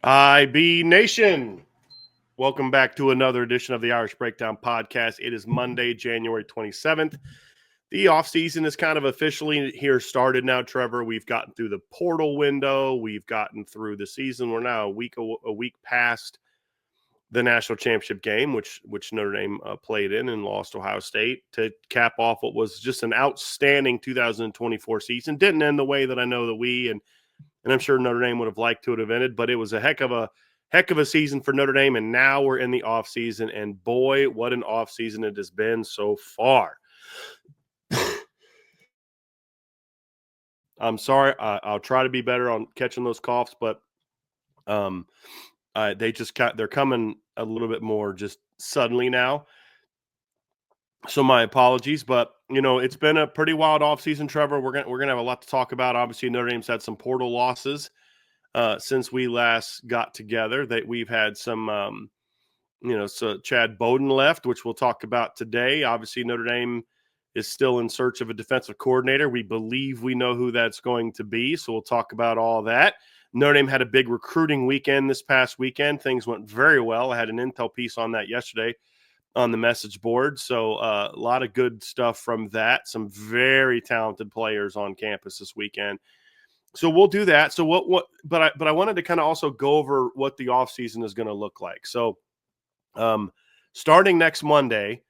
IB Nation, welcome back to another edition of the Irish Breakdown Podcast. It is Monday, January 27th. The offseason is kind of officially here started now, Trevor. We've gotten through the portal window. We've gotten through the season. We're now a week past the national championship game, which Notre Dame played in and lost Ohio State to cap off what was just an outstanding 2024 season. Didn't end the way that I know that we and I'm sure Notre Dame would have liked to have ended, but it was a heck of a season for Notre Dame, and now we're in the offseason, and boy, what an offseason it has been so far. I'm sorry. I'll try to be better on catching those coughs, but they're coming a little bit more just suddenly now. So my apologies, but it's been a pretty wild offseason, Trevor. We're gonna have a lot to talk about. Obviously, Notre Dame's had some portal losses since we last got together. That we've had some, so Chad Bowden left, which we'll talk about today. Obviously, Notre Dame is still in search of a defensive coordinator. We believe we know who that's going to be, so we'll talk about all that. Notre Dame had a big recruiting weekend this past weekend. Things went very well. I had an intel piece on that yesterday on the message board. So a lot of good stuff from that. Some very talented players on campus this weekend. So we'll do that. So but I wanted to kind of also go over what the offseason is going to look like. So starting next Monday,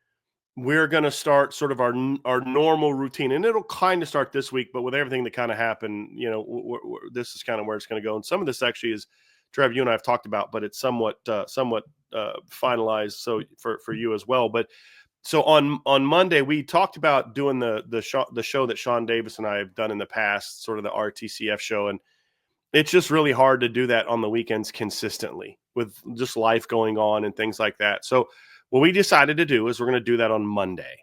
we're going to start sort of our normal routine, and it'll kind of start this week, but with everything that kind of happened, this is kind of where it's going to go. And some of this actually is, Trev, you and I have talked about, but it's somewhat finalized. So for you as well. But so on Monday, we talked about doing the show that Sean Davis and I have done in the past, sort of the RTCF show, and it's just really hard to do that on the weekends consistently with just life going on and things like that. So what we decided to do is we're going to do that on Monday.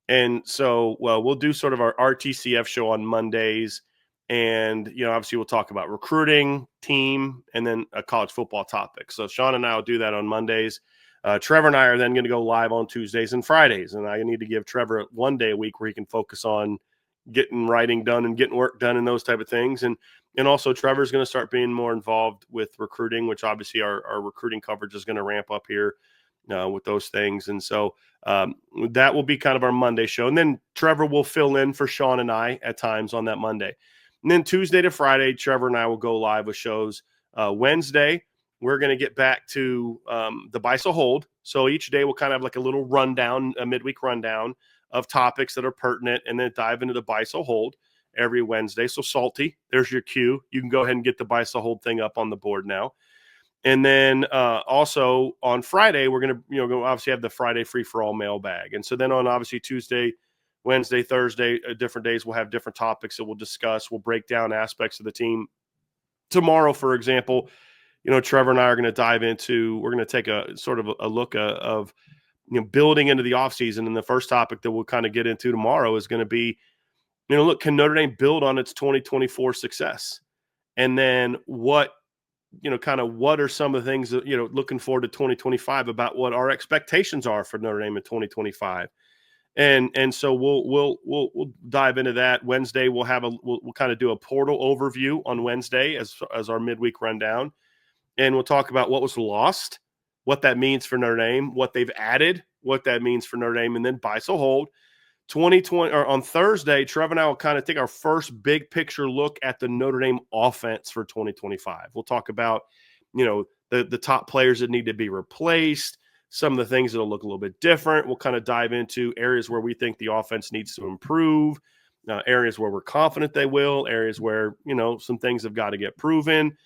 And so, we'll do sort of our RTCF show on Mondays. And, obviously we'll talk about recruiting, team, and then a college football topic. So Sean and I will do that on Mondays. Trevor and I are then going to go live on Tuesdays and Fridays. And I need to give Trevor one day a week where he can focus on getting writing done and getting work done and those type of things. And also Trevor's going to start being more involved with recruiting, which obviously our recruiting coverage is going to ramp up here with those things. And so that will be kind of our Monday show. And then Trevor will fill in for Sean and I at times on that Monday. And then Tuesday to Friday, Trevor and I will go live with shows. Wednesday, we're going to get back to the BISA hold. So each day we'll kind of have like a little rundown, a midweek rundown of topics that are pertinent, and then dive into the BISA hold every Wednesday. So Salty, there's your cue. You can go ahead and get the BISA hold thing up on the board now. And then also on Friday, we're going to, obviously have the Friday free-for-all mailbag. And so then on obviously Tuesday, Wednesday, Thursday, different days, we'll have different topics that we'll discuss. We'll break down aspects of the team. Tomorrow, for example, Trevor and I are going to dive into, we're going to take a sort of a look of building into the offseason. And the first topic that we'll kind of get into tomorrow is going to be, look, can Notre Dame build on its 2024 success? And then what are some of the things that, looking forward to 2025 about what our expectations are for Notre Dame in 2025. And so we'll dive into that. Wednesday, we'll kind of do a portal overview on Wednesday as our midweek rundown. And we'll talk about what was lost, what that means for Notre Dame, what they've added, what that means for Notre Dame, and then BISA hold. 2020 or on Thursday, Trevor and I will kind of take our first big picture look at the Notre Dame offense for 2025. We'll talk about, the top players that need to be replaced, some of the things that'll look a little bit different. We'll kind of dive into areas where we think the offense needs to improve, areas where we're confident they will, areas where, some things have got to get proven.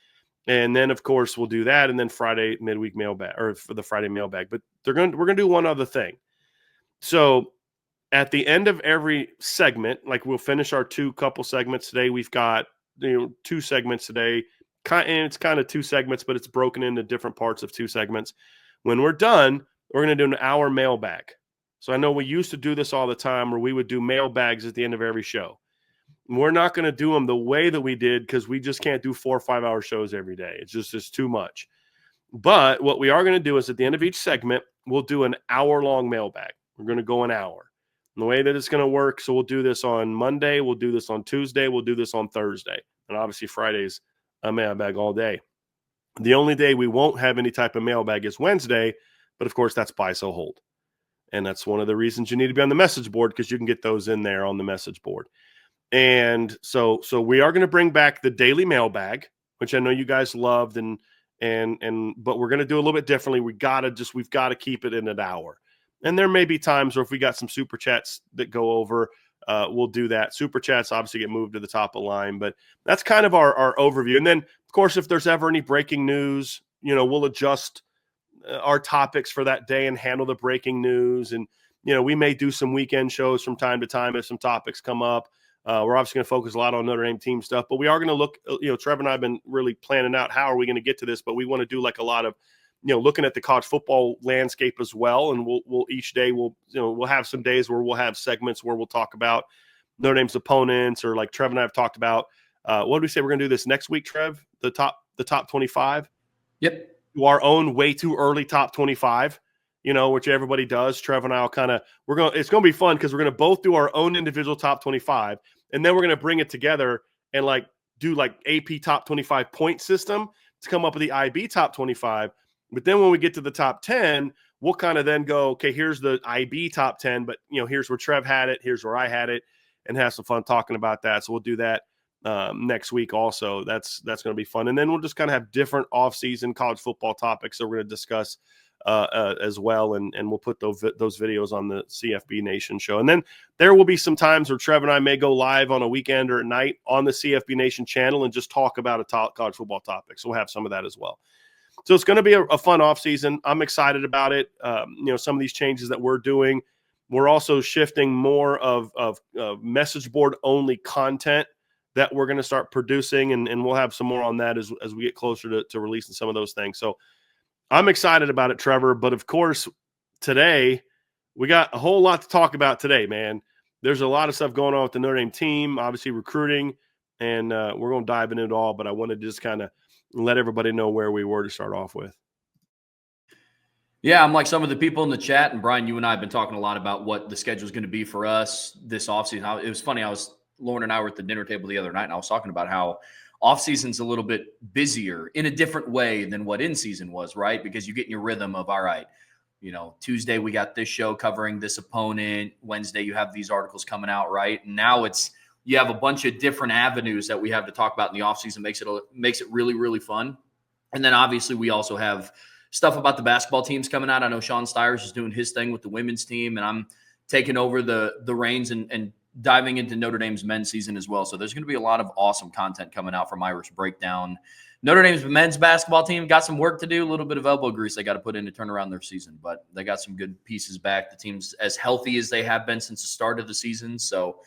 And then, of course, we'll do that. And then Friday midweek mailbag, or for the Friday mailbag. But we're going to do one other thing. So at the end of every segment, like we'll finish our couple segments today. We've got, 2 segments today. And it's kind of 2 segments, but it's broken into different parts of 2 segments. When we're done, we're going to do an hour mailbag. So I know we used to do this all the time where we would do mailbags at the end of every show. We're not going to do them the way that we did because we just can't do 4 or 5 hour shows every day. It's just too much. But what we are going to do is at the end of each segment, we'll do an hour-long mailbag. We're going to go an hour. And the way that it's going to work, so we'll do this on Monday, we'll do this on Tuesday, we'll do this on Thursday. And obviously Friday's a mailbag all day. The only day we won't have any type of mailbag is Wednesday, but of course that's buy, sell, hold. And that's one of the reasons you need to be on the message board, because you can get those in there on the message board. And so we are going to bring back the daily mailbag, which I know you guys loved, but we're going to do a little bit differently. We've got to keep it in an hour. And there may be times where if we got some super chats that go over, we'll do that. Super chats obviously get moved to the top of the line, but that's kind of our overview. And then, of course, if there's ever any breaking news, we'll adjust our topics for that day and handle the breaking news. And, we may do some weekend shows from time to time if some topics come up. We're obviously going to focus a lot on Notre Dame team stuff, but we are going to look, Trevor and I have been really planning out how are we going to get to this, but we want to do like a lot of, looking at the college football landscape as well. And we'll each day we'll have some days where we'll have segments where we'll talk about Notre Dame's opponents, or like Trev and I have talked about. What did we say we're going to do this next week, Trev? The top 25. Yep. To our own way too early top 25. Which everybody does. Trev and I will it's going to be fun because we're going to both do our own individual top 25, and then we're going to bring it together and do AP top 25 point system to come up with the IB top 25. But then when we get to the top 10, we'll kind of then go, okay, here's the IB top 10, but here's where Trev had it, here's where I had it, and have some fun talking about that. So we'll do that next week also. That's going to be fun. And then we'll just kind of have different off-season college football topics that we're going to discuss as well, and we'll put those videos on the CFB Nation show. And then there will be some times where Trev and I may go live on a weekend or at night on the CFB Nation channel and just talk about a college football topic. So we'll have some of that as well. So it's going to be a fun offseason. I'm excited about it. Some of these changes that we're doing, we're also shifting more of message board only content that we're going to start producing, and we'll have some more on that as we get closer to releasing some of those things. So I'm excited about it, Trevor. But of course, today we got a whole lot to talk about today, man. There's a lot of stuff going on with the Notre Dame team, obviously recruiting, and we're going to dive into it all. But I wanted to just kind of let everybody know where we were to start off with. Yeah, I'm like some of the people in the chat, and Bryan, you and I have been talking a lot about what the schedule is going to be for us this offseason. It was funny. Lauren and I were at the dinner table the other night, and I was talking about how offseason's a little bit busier in a different way than what in-season was, right? Because you get in your rhythm of, all right, Tuesday we got this show covering this opponent. Wednesday you have these articles coming out, right? And now you have a bunch of different avenues that we have to talk about in the offseason. Makes it really, really fun. And then obviously we also have stuff about the basketball teams coming out. I know Sean Stiers is doing his thing with the women's team, and I'm taking over the reins and diving into Notre Dame's men's season as well. So there's going to be a lot of awesome content coming out from Irish Breakdown. Notre Dame's men's basketball team got some work to do, a little bit of elbow grease they got to put in to turn around their season, but they got some good pieces back. The team's as healthy as they have been since the start of the season. So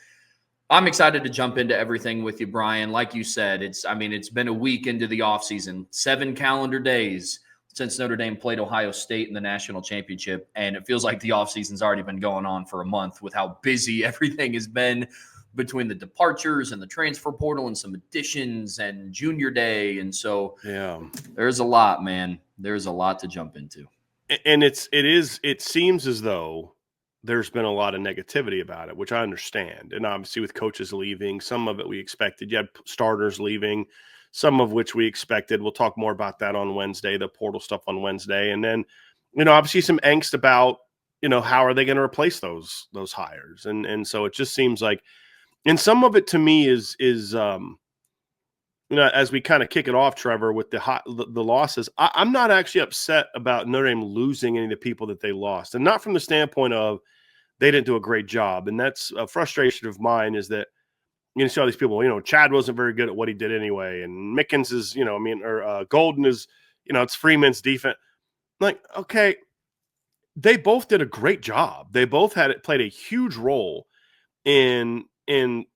I'm excited to jump into everything with you, Bryan. Like you said, it's been a week into the offseason, 7 calendar days since Notre Dame played Ohio State in the national championship. And it feels like the offseason's already been going on for a month with how busy everything has been between the departures and the transfer portal and some additions and junior day. And so there's a lot, man. There's a lot to jump into. And it seems as though there's been a lot of negativity about it, which I understand. And obviously with coaches leaving, some of it we expected. You had starters leaving, some of which we expected. We'll talk more about that on Wednesday, the portal stuff on Wednesday. And then, obviously some angst about, how are they going to replace those hires? And so it just seems like, and some of it to me is as we kind of kick it off, Trevor, with the losses, I'm not actually upset about Notre Dame losing any of the people that they lost. And not from the standpoint of they didn't do a great job. And that's a frustration of mine, is that, see all these people, Chad wasn't very good at what he did anyway. And Mickens is, Golden is, it's Freeman's defense. Like, okay, they both did a great job. They both played a huge role in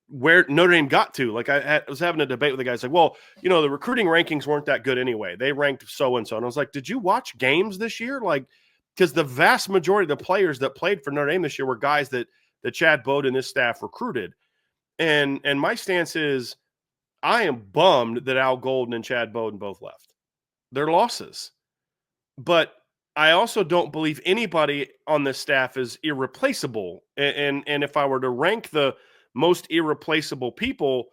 where Notre Dame got to. Like I was having a debate with the guys like, well, the recruiting rankings weren't that good anyway. They ranked so-and-so. And I was like, did you watch games this year? Like, because the vast majority of the players that played for Notre Dame this year were guys that Chad Bowden and his staff recruited. And my stance is, I am bummed that Al Golden and Chad Bowden both left. They're losses. But I also don't believe anybody on this staff is irreplaceable. And if I were to rank the most irreplaceable people,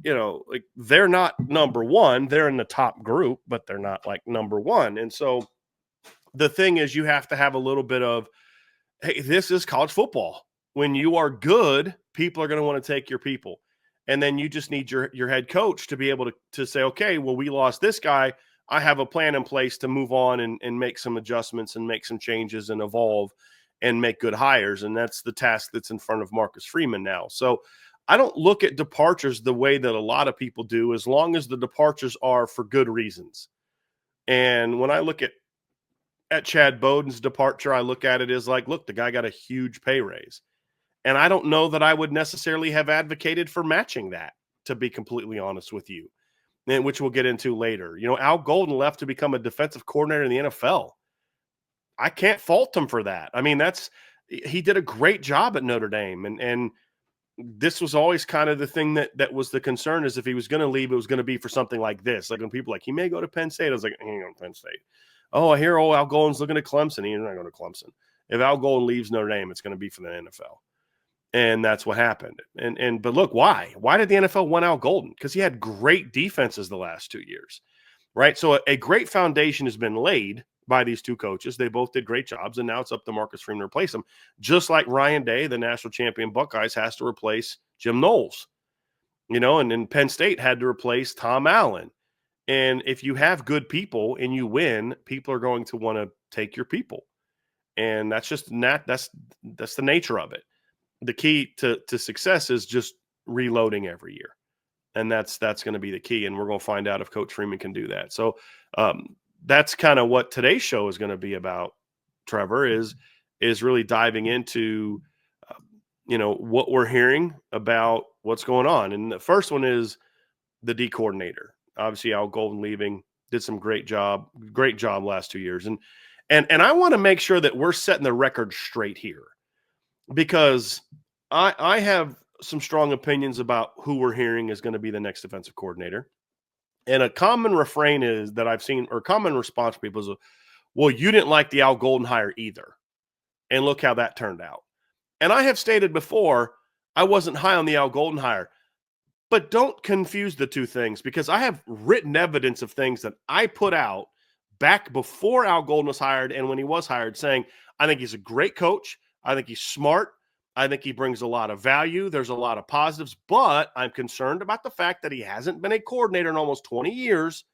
like they're not number one. They're in the top group, but they're not like number one. And so the thing is, you have to have a little bit of, hey, this is college football. When you are good, people are going to want to take your people. And then you just need your head coach to be able to say, okay, well, we lost this guy. I have a plan in place to move on and make some adjustments and make some changes and evolve and make good hires. And that's the task that's in front of Marcus Freeman now. So I don't look at departures the way that a lot of people do, as long as the departures are for good reasons. And when I look at Chad Bowden's departure, I look at it as like, look, the guy got a huge pay raise. And I don't know that I would necessarily have advocated for matching that, to be completely honest with you, and which we'll get into later. Al Golden left to become a defensive coordinator in the NFL. I can't fault him for that. I mean, he did a great job at Notre Dame. And this was always kind of the thing that was the concern, is if he was going to leave, it was going to be for something like this. Like when people he may go to Penn State. I was like, he ain't going to Penn State. Oh, I hear Al Golden's looking at Clemson. He's not going to Clemson. If Al Golden leaves Notre Dame, it's going to be for the NFL. And that's what happened. But look, why? Why did the NFL want Al Golden? Because he had great defenses the last 2 years, right? So a great foundation has been laid by these two coaches. They both did great jobs, and now it's up to Marcus Freeman to replace them. Just like Ryan Day, the national champion Buckeyes, has to replace Jim Knowles, and then Penn State had to replace Tom Allen. And if you have good people and you win, people are going to want to take your people. And that's just that's the nature of it. The key to success is just reloading every year. And that's going to be the key. And we're going to find out if Coach Freeman can do that. So that's kind of what today's show is going to be about, Trevor, is really diving into, what we're hearing about what's going on. And the first one is the D coordinator. Obviously, Al Golden leaving, did some great job last 2 years. And I want to make sure that we're setting the record straight here, because I have some strong opinions about who we're hearing is going to be the next defensive coordinator. And a common refrain is that I've seen, or common response from people is, well, you didn't like the Al Golden hire either. And look how that turned out. And I have stated before, I wasn't high on the Al Golden hire. But don't confuse the two things, because I have written evidence of things that I put out back before Al Golden was hired and when he was hired, saying, I think he's a great coach. I think he's smart. I think he brings a lot of value. There's a lot of positives, but I'm concerned about the fact that he hasn't been a coordinator in almost 20 years,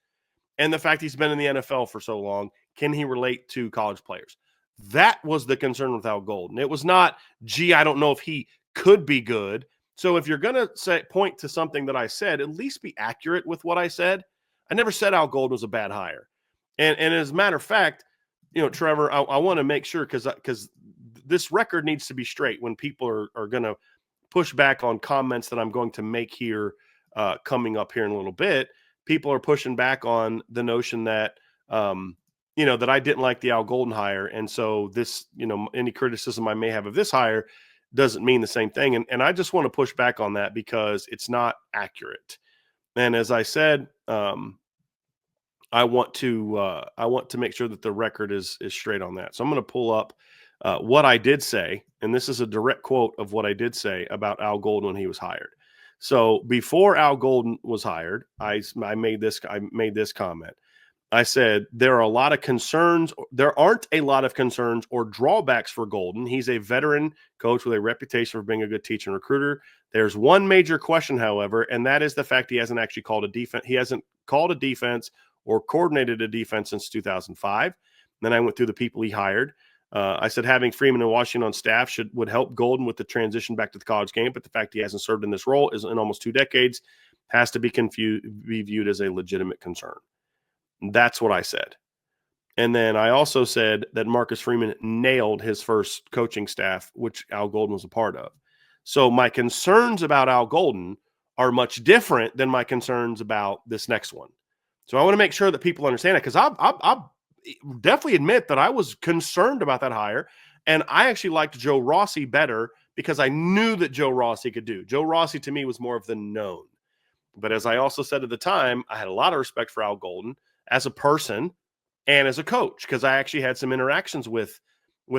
and the fact he's been in the NFL for so long. Can he relate to college players? That was the concern with Al Golden. It was not, gee, I don't know if he could be good. So if you're going to point to something that I said, at least be accurate with what I said. I never said Al Golden was a bad hire. And as a matter of fact, Trevor, I want to make sure, because this record needs to be straight when people are going to push back on comments that I'm going to make here coming up here in a little bit. People are pushing back on the notion that, that I didn't like the Al Golden hire. And so this, any criticism I may have of this hire doesn't mean the same thing. And I just want to push back on that, because it's not accurate. And as I said, I want to make sure that the record is straight on that. So I'm going to pull up what I did say, and this is a direct quote of what I did say about Al Golden when he was hired. So before Al Golden was hired, I made this comment. I said, there are a lot of concerns. There aren't a lot of concerns or drawbacks for Golden. He's a veteran coach with a reputation for being a good teacher and recruiter. There's one major question, however, and that is the fact he hasn't actually called a defense. He hasn't called a defense or coordinated a defense since 2005. Then I went through the people he hired. I said having Freeman and Washington on staff would help Golden with the transition back to the college game, but the fact he hasn't served in this role in almost 2 decades has to be viewed as a legitimate concern. That's what I said. And then I also said that Marcus Freeman nailed his first coaching staff, which Al Golden was a part of. So my concerns about Al Golden are much different than my concerns about this next one. So I want to make sure that people understand it, because I definitely admit that I was concerned about that hire. And I actually liked Joe Rossi better, because I knew that Joe Rossi could do. Joe Rossi to me was more of the known. But as I also said at the time, I had a lot of respect for Al Golden as a person and as a coach, because I actually had some interactions with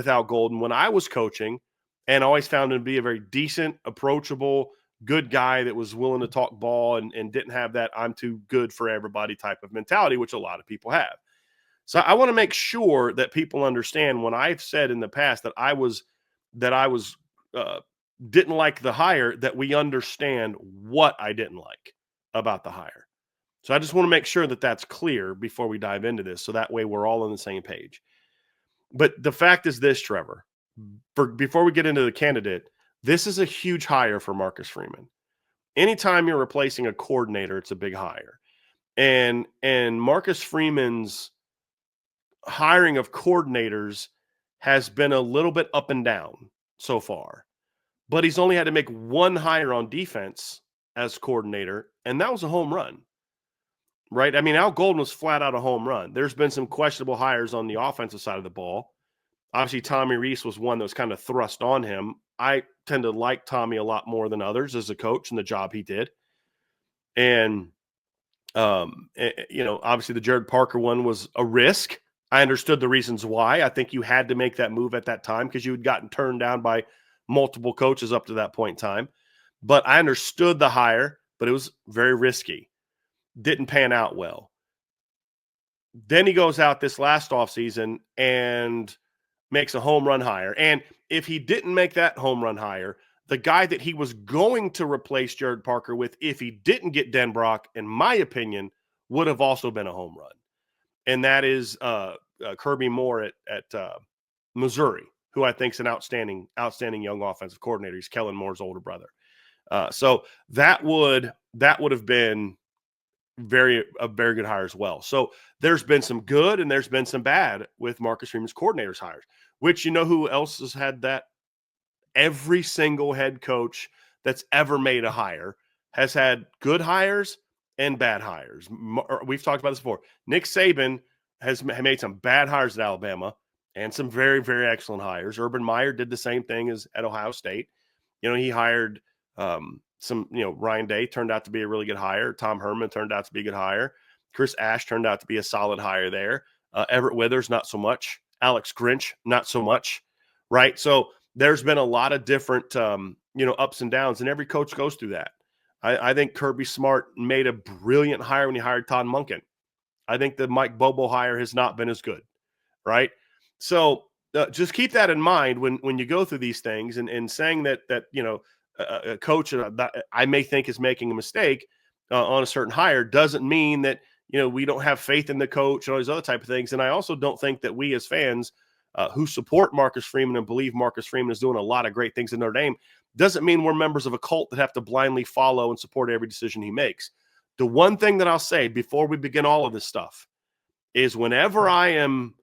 Al Golden when I was coaching, and always found him to be a very decent, approachable, good guy that was willing to talk ball and didn't have that I'm too good for everybody type of mentality, which a lot of people have. So I want to make sure that people understand when I've said in the past that I was uh, didn't like the hire, that we understand what I didn't like about the hire. So I just want to make sure that that's clear before we dive into this, so that way we're all on the same page. But the fact is this, Trevor, before we get into the candidate, this is a huge hire for Marcus Freeman. Anytime you're replacing a coordinator, it's a big hire. And Marcus Freeman's hiring of coordinators has been a little bit up and down so far. But he's only had to make one hire on defense as coordinator, and that was a home run. Right? I mean, Al Golden was flat out a home run. There's been some questionable hires on the offensive side of the ball. Obviously, Tommy Reese was one that was kind of thrust on him. I tend to like Tommy a lot more than others as a coach and the job he did. And, obviously the Jared Parker one was a risk. I understood the reasons why. I think you had to make that move at that time because you had gotten turned down by multiple coaches up to that point in time. But I understood the hire, but it was very risky. Didn't pan out well. Then he goes out this last offseason and makes a home run hire. And if he didn't make that home run hire, the guy that he was going to replace Jared Parker with, if he didn't get Denbrock, in my opinion, would have also been a home run. And that is Kirby Moore at Missouri, who I think is an outstanding young offensive coordinator. He's Kellen Moore's older brother. So that would have been a very good hire as well. So there's been some good and there's been some bad with Marcus Freeman's coordinators hires, which you know who else has had that? Every single head coach that's ever made a hire has had good hires and bad hires. We've talked about this before. Nick Saban has made some bad hires at Alabama and some very, very excellent hires. Urban Meyer did the same thing as at Ohio State. He hired Ryan Day turned out to be a really good hire. Tom Herman turned out to be a good hire. Chris Ash turned out to be a solid hire there. Everett Withers, not so much. Alex Grinch, not so much. Right. So there's been a lot of different, ups and downs, and every coach goes through that. I think Kirby Smart made a brilliant hire when he hired Todd Monken. I think the Mike Bobo hire has not been as good. Right. So just keep that in mind when you go through these things and saying that a coach that I may think is making a mistake on a certain hire doesn't mean that, we don't have faith in the coach and all these other type of things. And I also don't think that we as fans who support Marcus Freeman and believe Marcus Freeman is doing a lot of great things in Notre Dame doesn't mean we're members of a cult that have to blindly follow and support every decision he makes. The one thing that I'll say before we begin all of this stuff is whenever I am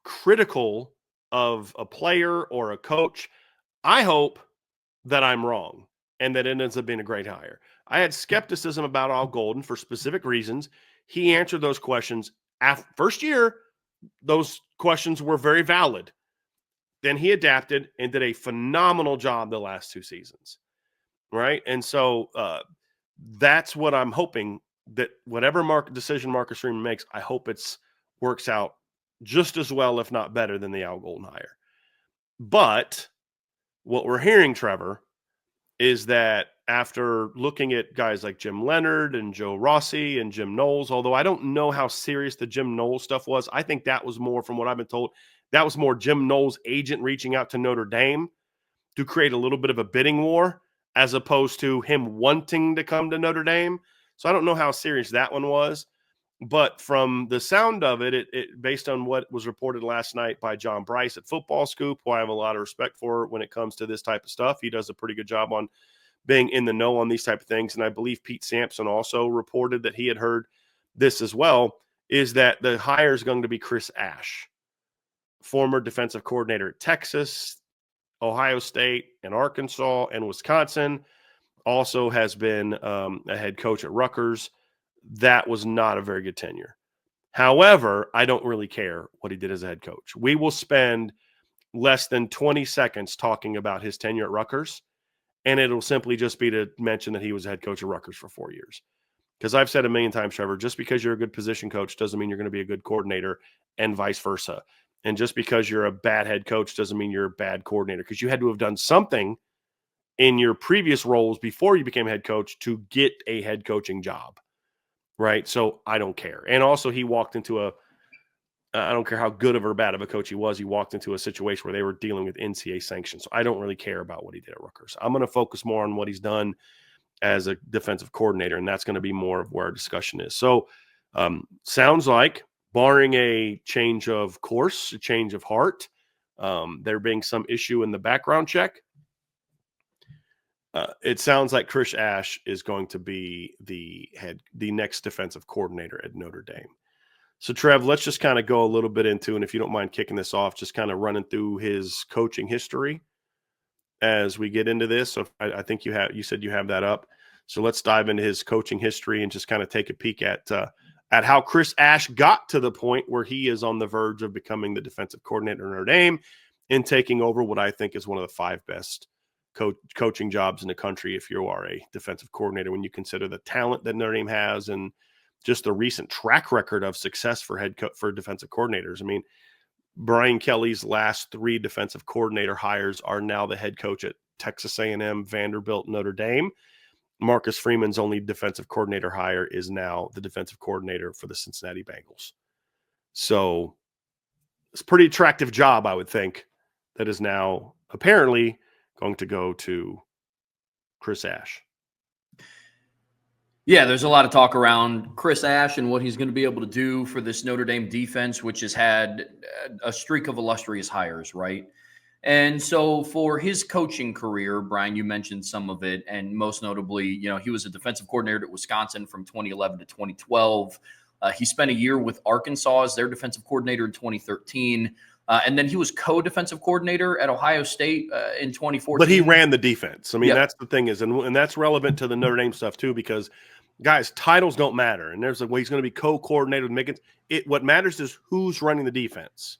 critical of a player or a coach, I hope that I'm wrong and that it ends up being a great hire. I had skepticism about Al Golden for specific reasons. He answered those questions. After first year, those questions were very valid. Then he adapted and did a phenomenal job the last two seasons. Right. And so that's what I'm hoping, that whatever decision Marcus Freeman makes, I hope it's works out just as well, if not better, than the Al Golden hire. But what we're hearing, Trevor, is that after looking at guys like Jim Leonard and Joe Rossi and Jim Knowles, although I don't know how serious the Jim Knowles stuff was, I think that was more, from what I've been told, that was more Jim Knowles' agent reaching out to Notre Dame to create a little bit of a bidding war as opposed to him wanting to come to Notre Dame. So I don't know how serious that one was. But from the sound of it, based on what was reported last night by John Bryce at Football Scoop, who I have a lot of respect for when it comes to this type of stuff. He does a pretty good job on being in the know on these type of things. And I believe Pete Sampson also reported that he had heard this as well, is that the hire is going to be Chris Ash, former defensive coordinator at Texas, Ohio State, and Arkansas, and Wisconsin. Also has been a head coach at Rutgers. That was not a very good tenure. However, I don't really care what he did as a head coach. We will spend less than 20 seconds talking about his tenure at Rutgers, and it'll simply just be to mention that he was a head coach at Rutgers for 4 years. Because I've said a million times, Trevor, just because you're a good position coach doesn't mean you're going to be a good coordinator, and vice versa. And just because you're a bad head coach doesn't mean you're a bad coordinator, because you had to have done something in your previous roles before you became head coach to get a head coaching job, right? So I don't care. And also he walked into I don't care how good or bad of a coach he walked into a situation where they were dealing with NCAA sanctions. So I don't really care about what he did at Rutgers. I'm going to focus more on what he's done as a defensive coordinator, and that's going to be more of where our discussion is. So sounds like, barring a change of course, a change of heart, there being some issue in the background check, it sounds like Chris Ash is going to be the next defensive coordinator at Notre Dame. So, Trev, let's just kind of go a little bit into, and if you don't mind kicking this off, just kind of running through his coaching history as we get into this. So I think you said you have that up. So let's dive into his coaching history and just kind of take a peek at how Chris Ash got to the point where he is on the verge of becoming the defensive coordinator at Notre Dame and taking over what I think is one of the 5 best coaching jobs in the country if you are a defensive coordinator, when you consider the talent that Notre Dame has and just the recent track record of success for defensive coordinators. I mean, Brian Kelly's last 3 defensive coordinator hires are now the head coach at Texas A&M, Vanderbilt, Notre Dame. Marcus Freeman's only defensive coordinator hire is now the defensive coordinator for the Cincinnati Bengals. So it's a pretty attractive job, I would think, that is now apparently going to go to Chris Ash. Yeah, there's a lot of talk around Chris Ash and what he's going to be able to do for this Notre Dame defense, which has had a streak of illustrious hires, right? And so for his coaching career, Brian, you mentioned some of it, and most notably, he was a defensive coordinator at Wisconsin from 2011 to 2012. He spent a year with Arkansas as their defensive coordinator in 2013. And then he was co-defensive coordinator at Ohio State in 2014. But he ran the defense. I mean, Yep. That's the thing is, and that's relevant to the Notre Dame stuff too, because guys, titles don't matter. And there's he's going to be co-coordinator with Mickens. What matters is who's running the defense.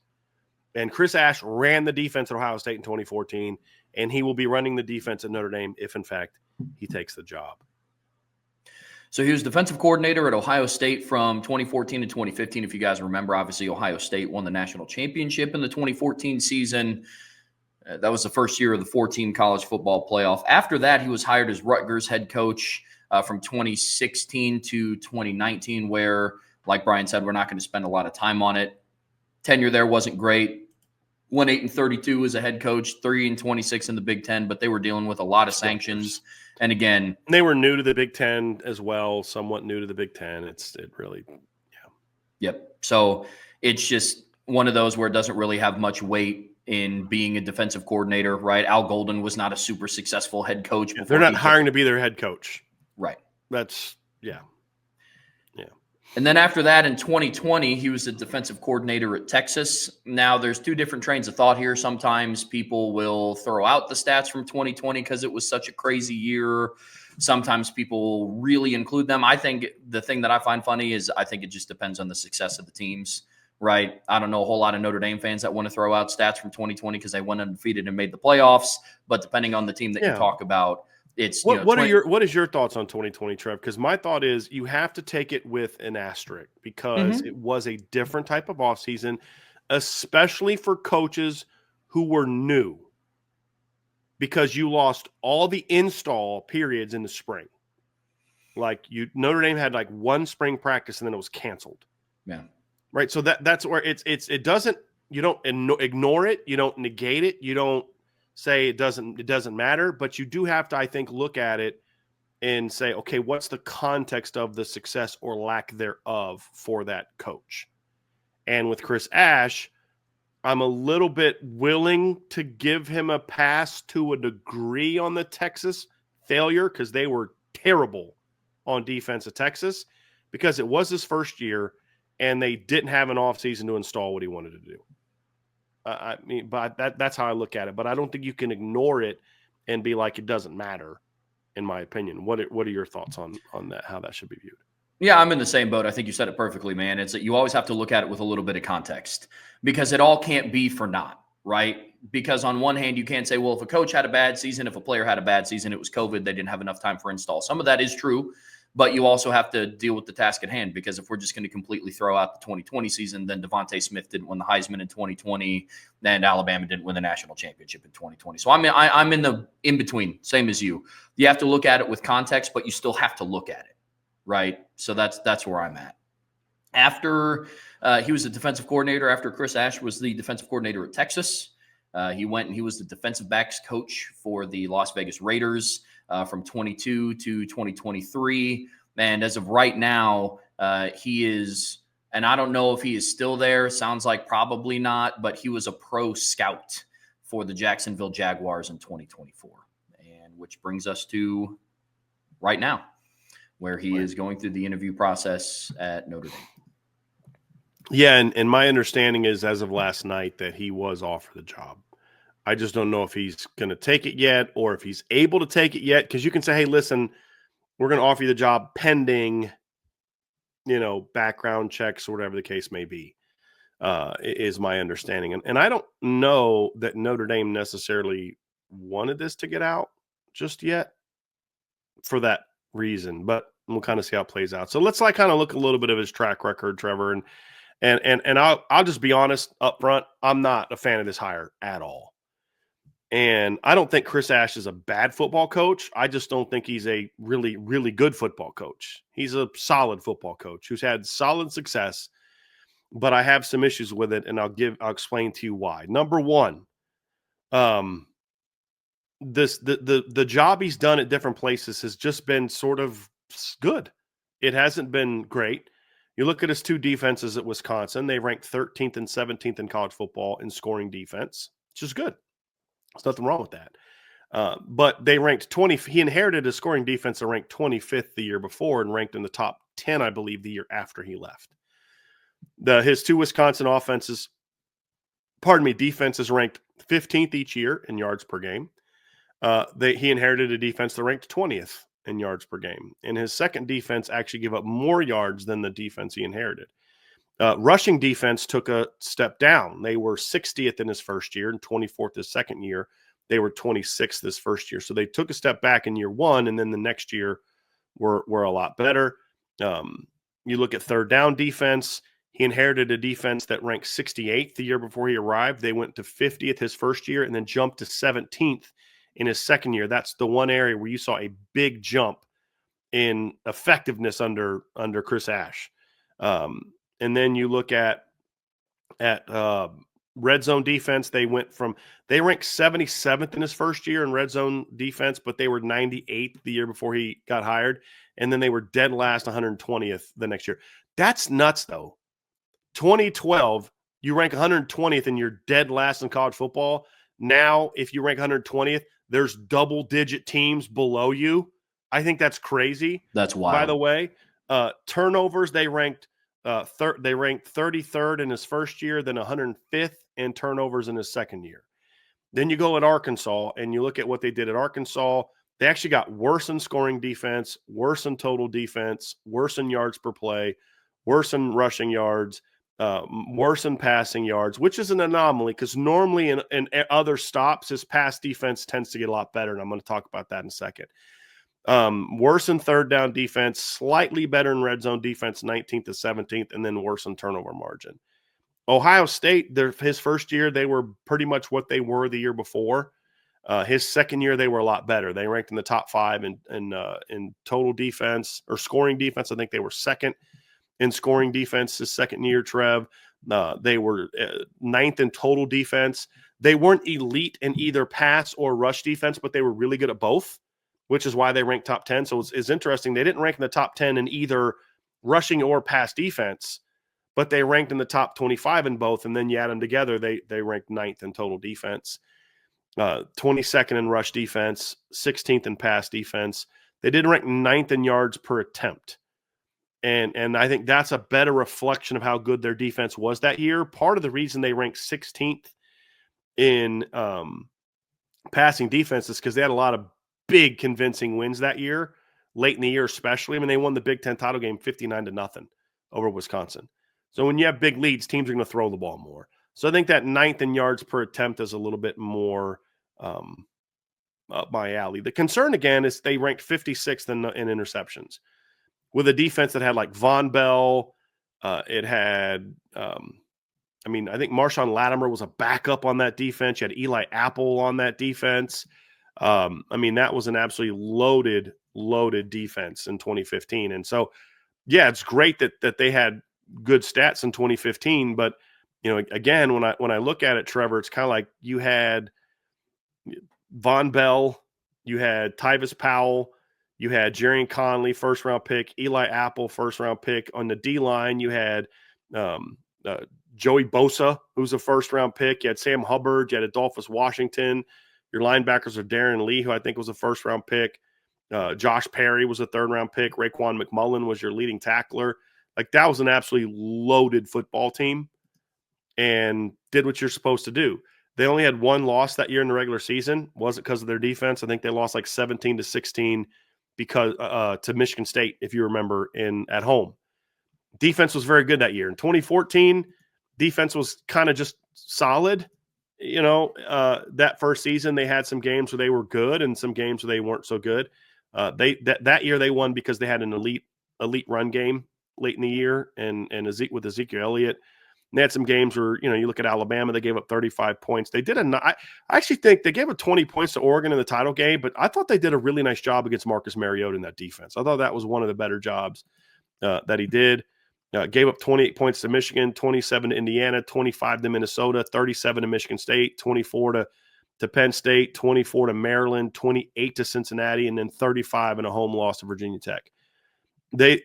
And Chris Ash ran the defense at Ohio State in 2014, and he will be running the defense at Notre Dame if, in fact, he takes the job. So he was defensive coordinator at Ohio State from 2014 to 2015. If you guys remember, obviously, Ohio State won the national championship in the 2014 season. That was the first year of the 14 college football playoff. After that, he was hired as Rutgers head coach from 2016 to 2019, where, like Brian said, we're not going to spend a lot of time on it. Tenure there wasn't great. 1-8-32 as a head coach, 3-26 in the Big Ten, but they were dealing with a lot of sanctions. And again, they were new to the Big Ten as well, somewhat new to the Big Ten. It really, yeah. Yep. So it's just one of those where it doesn't really have much weight in being a defensive coordinator, right? Al Golden was not a super successful head coach. Yeah, they're not hiring to be their head coach. Right. That's, yeah. And then after that, in 2020, he was the defensive coordinator at Texas. Now, there's 2 different trains of thought here. Sometimes people will throw out the stats from 2020 because it was such a crazy year. Sometimes people really include them. I think the thing that I find funny is I think it just depends on the success of the teams, right? I don't know a whole lot of Notre Dame fans that want to throw out stats from 2020 because they went undefeated and made the playoffs. But depending on the team that you talk about, it's what is your thoughts on 2020, Trev? Because my thought is you have to take it with an asterisk because it was a different type of offseason, especially for coaches who were new, because you lost all the install periods in the spring. Like Notre Dame had like 1 spring practice and then it was canceled. Yeah. Right. So that's where it doesn't, you don't ignore it. You don't negate it. You don't say it doesn't matter, but you do have to, I think, look at it and say, okay, what's the context of the success or lack thereof for that coach? And with Chris Ash, I'm a little bit willing to give him a pass to a degree on the Texas failure because they were terrible on defense at Texas because it was his first year and they didn't have an offseason to install what he wanted to do. I mean, but that's how I look at it. But I don't think you can ignore it and be like it doesn't matter, in my opinion. What are your thoughts on that, how that should be viewed? Yeah, I'm in the same boat. I think you said it perfectly, man. It's that you always have to look at it with a little bit of context because it all can't be for naught, right? Because on one hand, you can't say, well, if a coach had a bad season, if a player had a bad season, it was COVID, they didn't have enough time for install. Some of that is true. But you also have to deal with the task at hand, because if we're just going to completely throw out the 2020 season, then Devontae Smith didn't win the Heisman in 2020, and Alabama didn't win the national championship in 2020. So I'm in the in between, same as you. You have to look at it with context, but you still have to look at it, right? So that's where I'm at. After he was the defensive coordinator, after Chris Ash was the defensive coordinator at Texas, he went and he was the defensive backs coach for the Las Vegas Raiders from 22 to 2023. And as of right now, he is, and I don't know if he is still there. Sounds like probably not, but he was a pro scout for the Jacksonville Jaguars in 2024. And which brings us to right now, where he is going through the interview process at Notre Dame. Yeah, and my understanding is, as of last night, that he was offered the job. I just don't know if he's going to take it yet, or if he's able to take it yet, because you can say, hey, listen, we're going to offer you the job pending, background checks or whatever the case may be, is my understanding. And I don't know that Notre Dame necessarily wanted this to get out just yet for that reason, but we'll kind of see how it plays out. So let's kind of look a little bit of his track record, Trevor, and I'll just be honest up front. I'm not a fan of this hire at all. And I don't think Chris Ash is a bad football coach. I just don't think he's a really, really good football coach. He's a solid football coach who's had solid success, but I have some issues with it, and I'll explain to you why. Number one, the job he's done at different places has just been sort of good. It hasn't been great. You look at his two defenses at Wisconsin, they ranked 13th and 17th in college football in scoring defense, which is good. There's nothing wrong with that. But they ranked 20. He inherited a scoring defense that ranked 25th the year before and ranked in the top 10, I believe, the year after he left. His two Wisconsin defenses ranked 15th each year in yards per game. He inherited a defense that ranked 20th in yards per game. And his second defense actually gave up more yards than the defense he inherited. Rushing defense took a step down. They were 60th in his first year and 24th his second year. They were 26th this first year. So they took a step back in year one, and then the next year were a lot better. You look at third down defense. He inherited a defense that ranked 68th the year before he arrived. They went to 50th his first year and then jumped to 17th in his second year. That's the one area where you saw a big jump in effectiveness under Chris Ash. And then you look at red zone defense. They ranked 77th in his first year in red zone defense, but they were 98th the year before he got hired. And then they were dead last 120th the next year. That's nuts, though. 2012, you rank 120th and you're dead last in college football. Now, if you rank 120th, there's double-digit teams below you. I think that's crazy. That's wild. By the way, turnovers, they ranked 33rd in his first year, then 105th in turnovers in his second year. Then you go at Arkansas and you look at what they did at Arkansas. They actually got worse in scoring defense, worse in total defense, worse in yards per play, worse in rushing yards, worse in passing yards, which is an anomaly because normally in other stops, his pass defense tends to get a lot better, and I'm going to talk about that in a second. Worse in third down defense, slightly better in red zone defense, 19th to 17th, and then worse in turnover margin. Ohio State, his first year, they were pretty much what they were the year before. His second year, they were a lot better. They ranked in the top 5 in total defense or scoring defense. I think they were second in scoring defense his second year, Trev. They were 9th in total defense. They weren't elite in either pass or rush defense, but they were really good at both, which is why they ranked top 10. So it's interesting. They didn't rank in the top 10 in either rushing or pass defense, but they ranked in the top 25 in both. And then you add them together, they ranked 9th in total defense, 22nd in rush defense, 16th in pass defense. They did rank 9th in yards per attempt. And I think that's a better reflection of how good their defense was that year. Part of the reason they ranked 16th in passing defense is because they had a lot of big convincing wins that year, late in the year especially. I mean, they won the Big Ten title game 59-0 over Wisconsin. So when you have big leads, teams are going to throw the ball more. So I think that 9th in yards per attempt is a little bit more up my alley. The concern, again, is they ranked 56th in interceptions. with a defense that had like Von Bell. It had, I think Marshawn Latimer was a backup on that defense. You had Eli Apple on that defense. That was an absolutely loaded defense in 2015. And so, yeah, it's great that they had good stats in 2015. But again, when I look at it, Trevor, it's kind of like you had Von Bell, you had Tyvis Powell, you had Jerry Conley, first round pick, Eli Apple, first round pick. On the D line, you had Joey Bosa, who's a first round pick. You had Sam Hubbard, you had Adolphus Washington. Your linebackers are Darren Lee, who I think was a first round pick. Josh Perry was a third round pick. Raekwon McMullen was your leading tackler. Like, that was an absolutely loaded football team and did what you're supposed to do. They only had one loss that year in the regular season. Wasn't because of their defense. I think they lost like 17-16 because to Michigan State, if you remember, at home. Defense was very good that year. In 2014, defense was kind of just solid. That first season they had some games where they were good and some games where they weren't so good. That year they won because they had an elite run game late in the year and with Ezekiel Elliott. And they had some games where, you look at Alabama, they gave up 35 points. I actually think they gave up 20 points to Oregon in the title game, but I thought they did a really nice job against Marcus Mariota in that defense. I thought that was one of the better jobs that he did. Gave up 28 points to Michigan, 27 to Indiana, 25 to Minnesota, 37 to Michigan State, 24 to Penn State, 24 to Maryland, 28 to Cincinnati, and then 35 in a home loss to Virginia Tech. They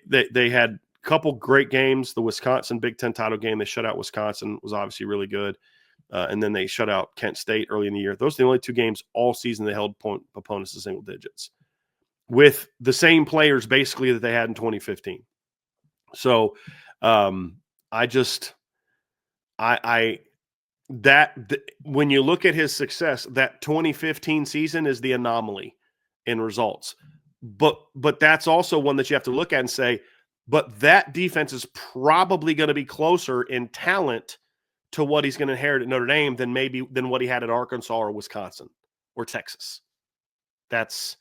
had couple great games. The Wisconsin Big Ten title game, they shut out Wisconsin, was obviously really good. And then they shut out Kent State early in the year. Those are the only two games all season they held opponents to single digits with the same players basically that they had in 2015. So when you look at his success, that 2015 season is the anomaly in results. But that's also one that you have to look at and say, but that defense is probably going to be closer in talent to what he's going to inherit at Notre Dame than what he had at Arkansas or Wisconsin or Texas. That's,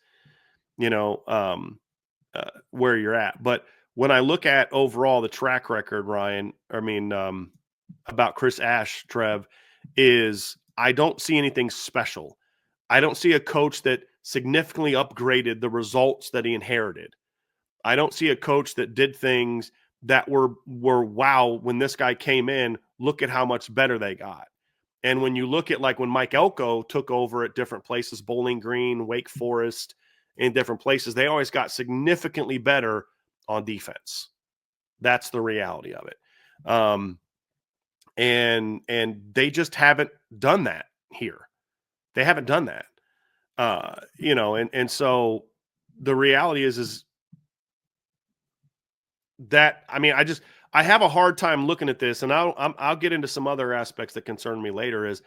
where you're at. But when I look at overall the track record, Ryan, about Chris Ash, Trev, is I don't see anything special. I don't see a coach that significantly upgraded the results that he inherited. I don't see a coach that did things that were wow, when this guy came in, look at how much better they got. And when you look at like when Mike Elko took over at different places, Bowling Green, Wake Forest, in different places, they always got significantly better on defense. That's the reality of it. And they just haven't done that here. They haven't done that. And so the reality is that, I have a hard time looking at this, and I'll get into some other aspects that concern me later. Is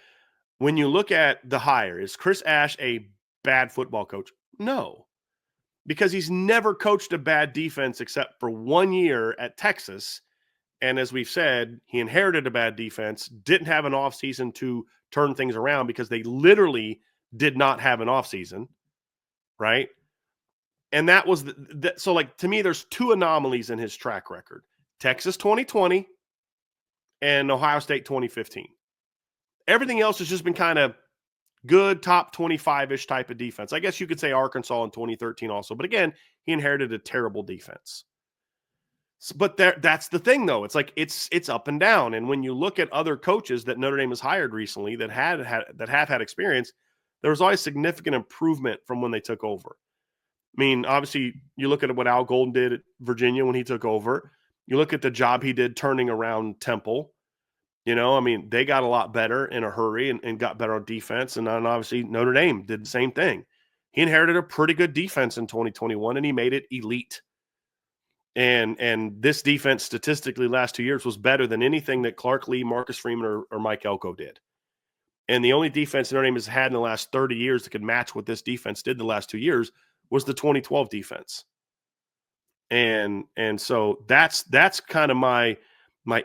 when you look at the hire, is Chris Ash a bad football coach? No, because he's never coached a bad defense except for 1 year at Texas. And as we've said, he inherited a bad defense, didn't have an offseason to turn things around because they literally did not have an offseason, right? And that was so, like, to me, there's two anomalies in his track record: Texas 2020 and Ohio State 2015. Everything else has just been kind of good, top 25-ish type of defense. I guess you could say Arkansas in 2013 also. But again, he inherited a terrible defense. But that's the thing, though. It's like it's up and down. And when you look at other coaches that Notre Dame has hired recently that have had experience, there was always significant improvement from when they took over. Obviously, you look at what Al Golden did at Virginia when he took over. You look at the job he did turning around Temple. They got a lot better in a hurry and got better on defense. And then obviously Notre Dame did the same thing. He inherited a pretty good defense in 2021, and he made it elite. And this defense statistically last 2 years was better than anything that Clark Lee, Marcus Freeman, or Mike Elko did. And the only defense Notre Dame has had in the last 30 years that could match what this defense did the last 2 years was the 2012 defense. And so that's kind of my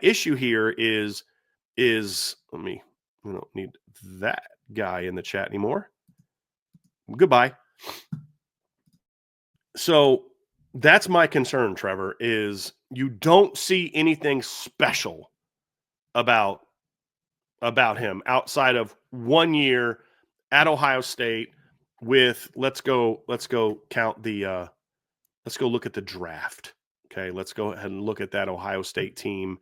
issue here is we don't need that guy in the chat anymore. Goodbye. So That's my concern, Trevor, is you don't see anything special about him outside of 1 year at Ohio State with let's go count the let's go look at the draft. Okay, let's go ahead and look at that Ohio State team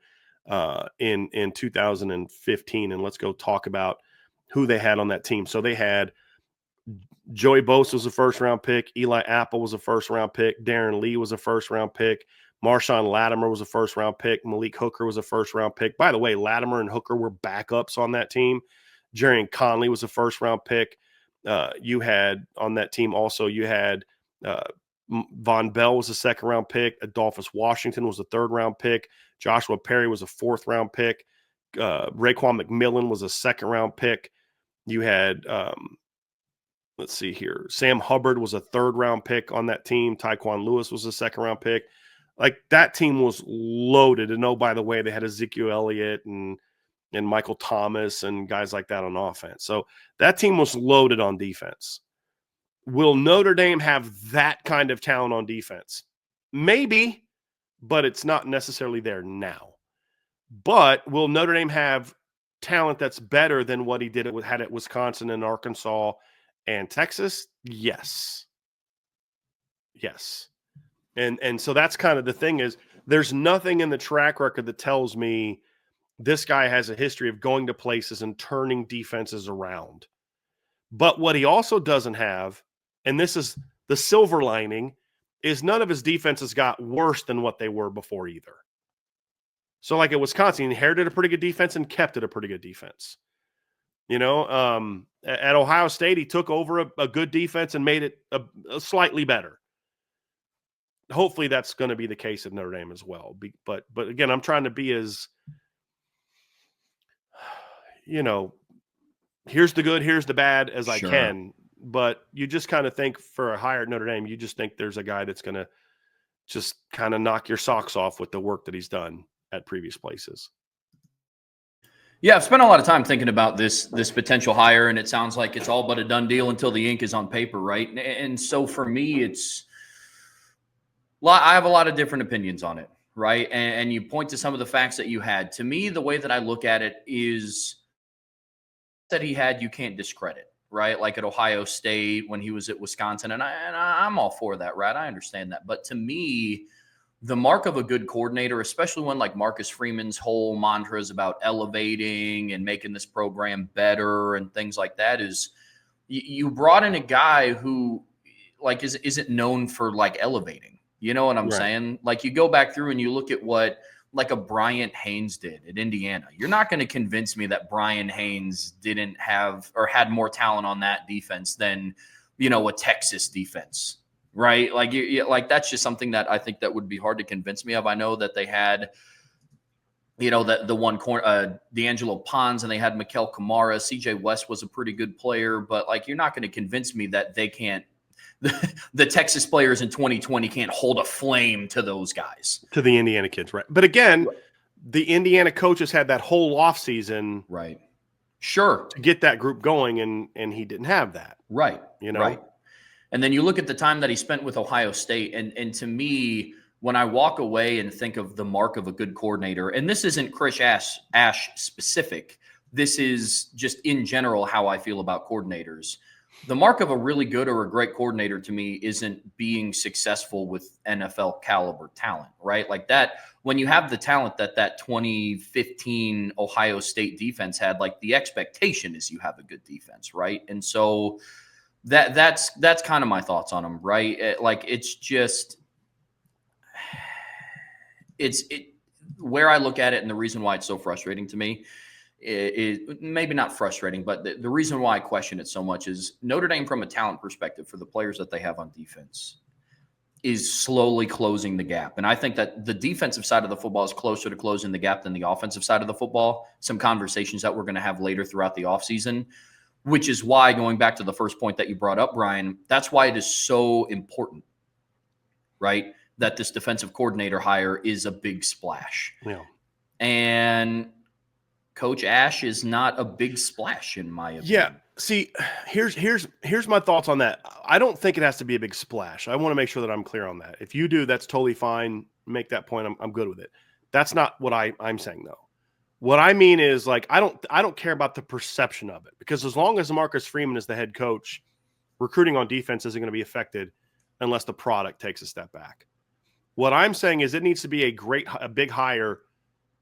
in 2015, and let's go talk about who they had on that team. So they had Joey Bosa was a first-round pick. Eli Apple was a first-round pick. Darren Lee was a first-round pick. Marshawn Latimer was a first-round pick. Malik Hooker was a first-round pick. By the way, Latimer and Hooker were backups on that team. Jerrion Conley was a first-round pick. You had on that team also, you had Von Bell was a second-round pick. Adolphus Washington was a third-round pick. Joshua Perry was a fourth-round pick. Raekwon McMillan was a second-round pick. You had let's see here. Sam Hubbard was a third-round pick on that team. Tyquan Lewis was a second-round pick. Like, that team was loaded. And oh, by the way, they had Ezekiel Elliott and Michael Thomas and guys like that on offense. So that team was loaded on defense. Will Notre Dame have that kind of talent on defense? Maybe, but it's not necessarily there now. But will Notre Dame have talent that's better than what he had at Wisconsin and Arkansas and Texas? Yes. Yes. And so that's kind of the thing is there's nothing in the track record that tells me this guy has a history of going to places and turning defenses around. But what he also doesn't have, and this is the silver lining, is none of his defenses got worse than what they were before either. So like at Wisconsin, he inherited a pretty good defense and kept it a pretty good defense. You know, at Ohio State, he took over a good defense and made it a slightly better. Hopefully that's going to be the case at Notre Dame as well. But again, I'm trying to be as, you know, here's the good, here's the bad as I can. But you just kind of think for a hire at Notre Dame, you just think there's a guy that's going to just kind of knock your socks off with the work that he's done at previous places. Yeah, I've spent a lot of time thinking about this potential hire, and it sounds like it's all but a done deal until the ink is on paper, right? And so for me, I have a lot of different opinions on it, right? And you point to some of the facts that you had. To me, the way that I look at it is that he had, you can't discredit, right? Like at Ohio State when he was at Wisconsin, and I'm all for that, right? I understand that. But to me, the mark of a good coordinator, especially when like Marcus Freeman's whole mantras about elevating and making this program better and things like that, is you brought in a guy who like isn't known for like elevating. You know what I'm saying? Like you go back through and you look at what like a Bryant Haynes did at Indiana. You're not going to convince me that Brian Haynes didn't have or had more talent on that defense than, you know, a Texas defense. Right. Like like that's just something that I think that would be hard to convince me of. I know that they had, you know, the one corner, D'Angelo Pons, and they had Mikel Kamara. CJ West was a pretty good player, but like, you're not going to convince me that they can't, the Texas players in 2020 can't hold a flame to those guys. To the Indiana kids. Right. But again, the Indiana coaches had that whole offseason. Right. Sure. To get that group going. And he didn't have that. Right. You know, right. And then you look at the time that he spent with Ohio State. And to me, when I walk away and think of the mark of a good coordinator, and this isn't Chris Ash specific, this is just in general how I feel about coordinators. The mark of a really good or a great coordinator to me isn't being successful with NFL caliber talent, right? Like that, when you have the talent that 2015 Ohio State defense had, like the expectation is you have a good defense, right? And so that's kind of my thoughts on him, right? Like it's just where I look at it, and the reason why it's so frustrating to me is maybe not frustrating, but the reason why I question it so much is Notre Dame, from a talent perspective, for the players that they have on defense, is slowly closing the gap. And I think that the defensive side of the football is closer to closing the gap than the offensive side of the football. Some conversations that we're going to have later throughout the offseason. Which is why, going back to the first point that you brought up, Brian, that's why it is so important, right, that this defensive coordinator hire is a big splash. Yeah. And Coach Ash is not a big splash, in my opinion. Yeah. See, here's my thoughts on that. I don't think it has to be a big splash. I want to make sure that I'm clear on that. If you do, that's totally fine. Make that point. I'm good with it. That's not what I'm saying though. What I mean is like I don't care about the perception of it, because as long as Marcus Freeman is the head coach, recruiting on defense isn't going to be affected unless the product takes a step back. What I'm saying is it needs to be a big hire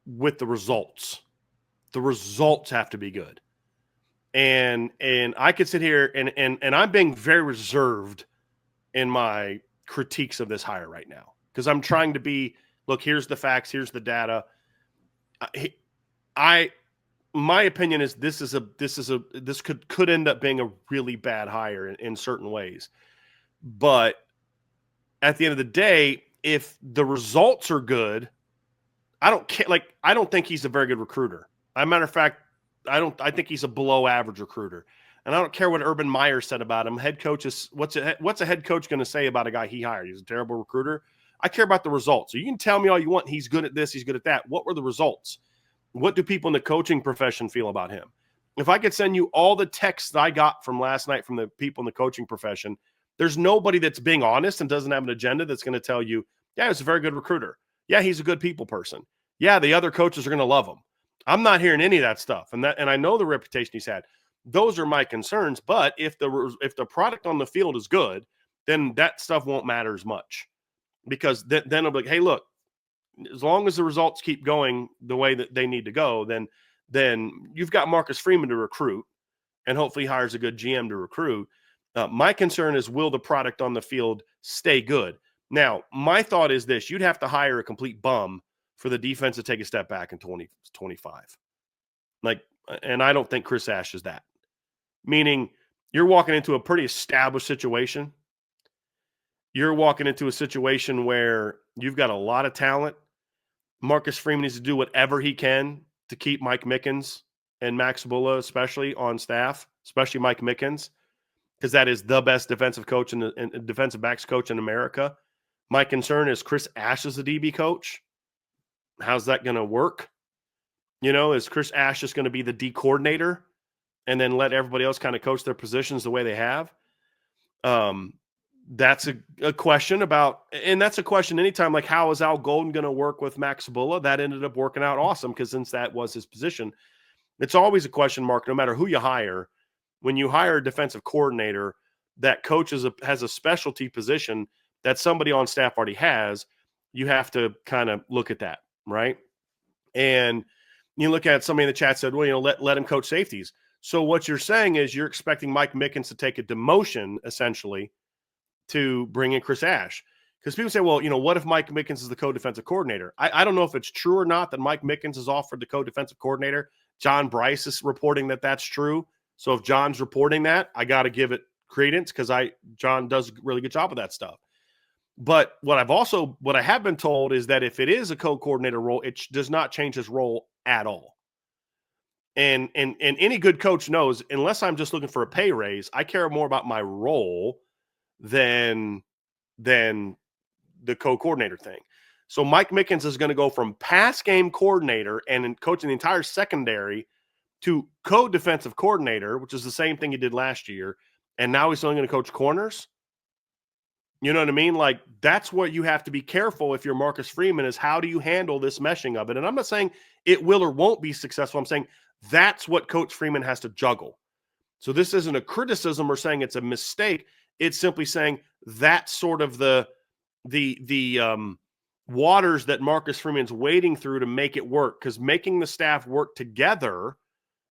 with the results. The results have to be good. And I could sit here and I'm being very reserved in my critiques of this hire right now, because I'm trying to be, look, here's the facts, here's the data. My opinion is this could end up being a really bad hire in certain ways. But at the end of the day, if the results are good, I don't care. Like, I don't think he's a very good recruiter. As a matter of fact, I think he's a below average recruiter. And I don't care what Urban Meyer said about him. Head coach is what's a head coach going to say about a guy he hired? He's a terrible recruiter. I care about the results. So you can tell me all you want. He's good at this. He's good at that. What were the results? What do people in the coaching profession feel about him? If I could send you all the texts I got from last night from the people in the coaching profession, there's nobody that's being honest and doesn't have an agenda that's going to tell you, yeah, he's a very good recruiter. Yeah, he's a good people person. Yeah, the other coaches are going to love him. I'm not hearing any of that stuff. And I know the reputation he's had. Those are my concerns. But if the product on the field is good, then that stuff won't matter as much, because then it'll be like, hey, look, as long as the results keep going the way that they need to go, then you've got Marcus Freeman to recruit, and hopefully hires a good GM to recruit. My concern is, will the product on the field stay good? Now, my thought is this: you'd have to hire a complete bum for the defense to take a step back in 2025. Like, and I don't think Chris Ash is that. Meaning, you're walking into a pretty established situation. You're walking into a situation where you've got a lot of talent. Marcus Freeman needs to do whatever he can to keep Mike Mickens and Max Bulla especially on staff, especially Mike Mickens, because that is the best defensive coach and defensive backs coach in America. My concern is Chris Ash is the DB coach. How's that going to work? Is Chris Ash just going to be the D coordinator and then let everybody else kind of coach their positions the way they have? That's a question about, and that's a question anytime, like, how is Al Golden going to work with Max Bulla? That ended up working out awesome, because since that was his position, it's always a question mark, no matter who you hire. When you hire a defensive coordinator, that coach has a specialty position that somebody on staff already has. You have to kind of look at that, right? And you look at somebody in the chat said, well, let him coach safeties. So what you're saying is you're expecting Mike Mickens to take a demotion, essentially, to bring in Chris Ash. Because people say, well, what if Mike Mickens is the co-defensive coordinator? I don't know if it's true or not that Mike Mickens is offered the co-defensive coordinator. John Bryce is reporting that that's true. So if John's reporting that, I got to give it credence, because John does a really good job of that stuff. But what I have been told is that if it is a co-coordinator role, it does not change his role at all. And any good coach knows, unless I'm just looking for a pay raise, I care more about my role than the co-coordinator thing. So Mike Mickens is going to go from pass game coordinator and coaching the entire secondary to co-defensive coordinator, which is the same thing he did last year. And now he's only going to coach corners. You know what I mean? Like, that's what you have to be careful if you're Marcus Freeman, is how do you handle this meshing of it? And I'm not saying it will or won't be successful. I'm saying that's what Coach Freeman has to juggle. So this isn't a criticism or saying it's a mistake. It's simply saying that's sort of the waters that Marcus Freeman's wading through to make it work, because making the staff work together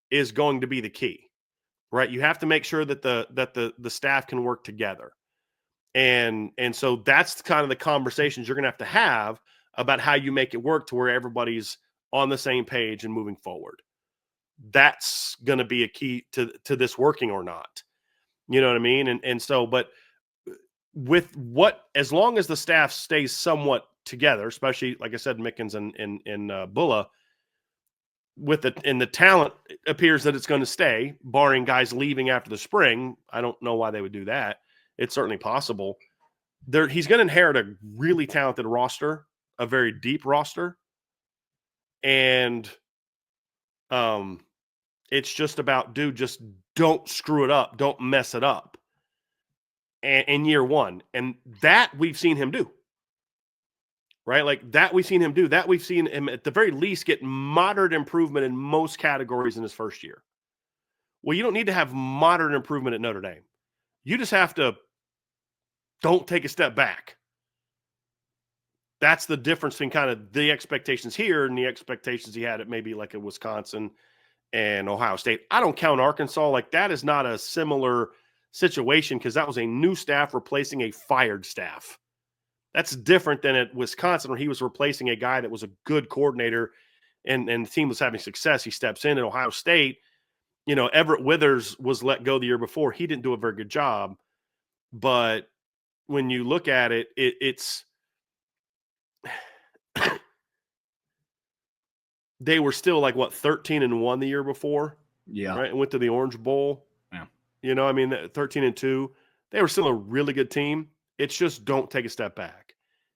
is going to be the key, right? You have to make sure that the staff can work together. And so that's kind of the conversations you're going to have about how you make it work to where everybody's on the same page and moving forward. That's going to be a key to this working or not. You know what I mean? And so, but as long as the staff stays somewhat together, especially, like I said, Mickens and Bulla, the talent appears that it's going to stay, barring guys leaving after the spring. I don't know why they would do that. It's certainly possible. He's going to inherit a really talented roster, a very deep roster. And it's just about, just don't screw it up, don't mess it up in year one. And that we've seen him do. Right? Like that we've seen him do. That we've seen him at the very least get moderate improvement in most categories in his first year. Well, you don't need to have moderate improvement at Notre Dame. You just have to don't take a step back. That's the difference between kind of the expectations here and the expectations he had at maybe like at Wisconsin and Ohio State. I don't count Arkansas. Like that is not a similar situation because that was a new staff replacing a fired staff. That's different than at Wisconsin where he was replacing a guy that was a good coordinator and the team was having success. He steps in at Ohio State. You know, Everett Withers was let go the year before. He didn't do a very good job. But when you look at it, it's they were still like, what, 13-1 the year before? Yeah. Right? And went to the Orange Bowl. Yeah. You know, I mean, 13-2. They were still a really good team. It's just don't take a step back.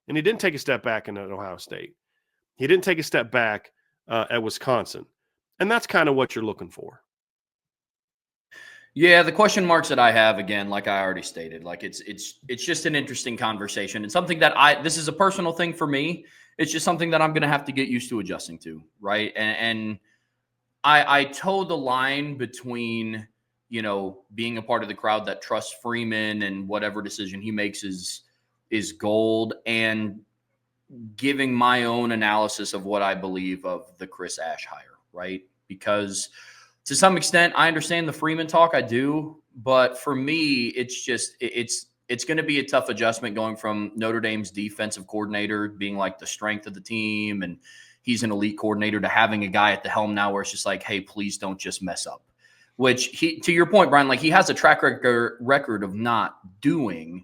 And he didn't take a step back in Ohio State. He didn't take a step back at Wisconsin. And that's kind of what you're looking for. Yeah, the question marks that I have, again, like I already stated, like it's just an interesting conversation and something that this is a personal thing for me. It's just something that I'm going to have to get used to adjusting to, right? And I toe the line between, you know, being a part of the crowd that trusts Freeman and whatever decision he makes is gold, and giving my own analysis of what I believe of the Chris Ash hire, right? Because to some extent, I understand the Freeman talk. I do. But for me, it's just it's going to be a tough adjustment going from Notre Dame's defensive coordinator being like the strength of the team and he's an elite coordinator to having a guy at the helm now where it's just like, hey, please don't just mess up. Which to your point, Brian, like he has a track record of not doing,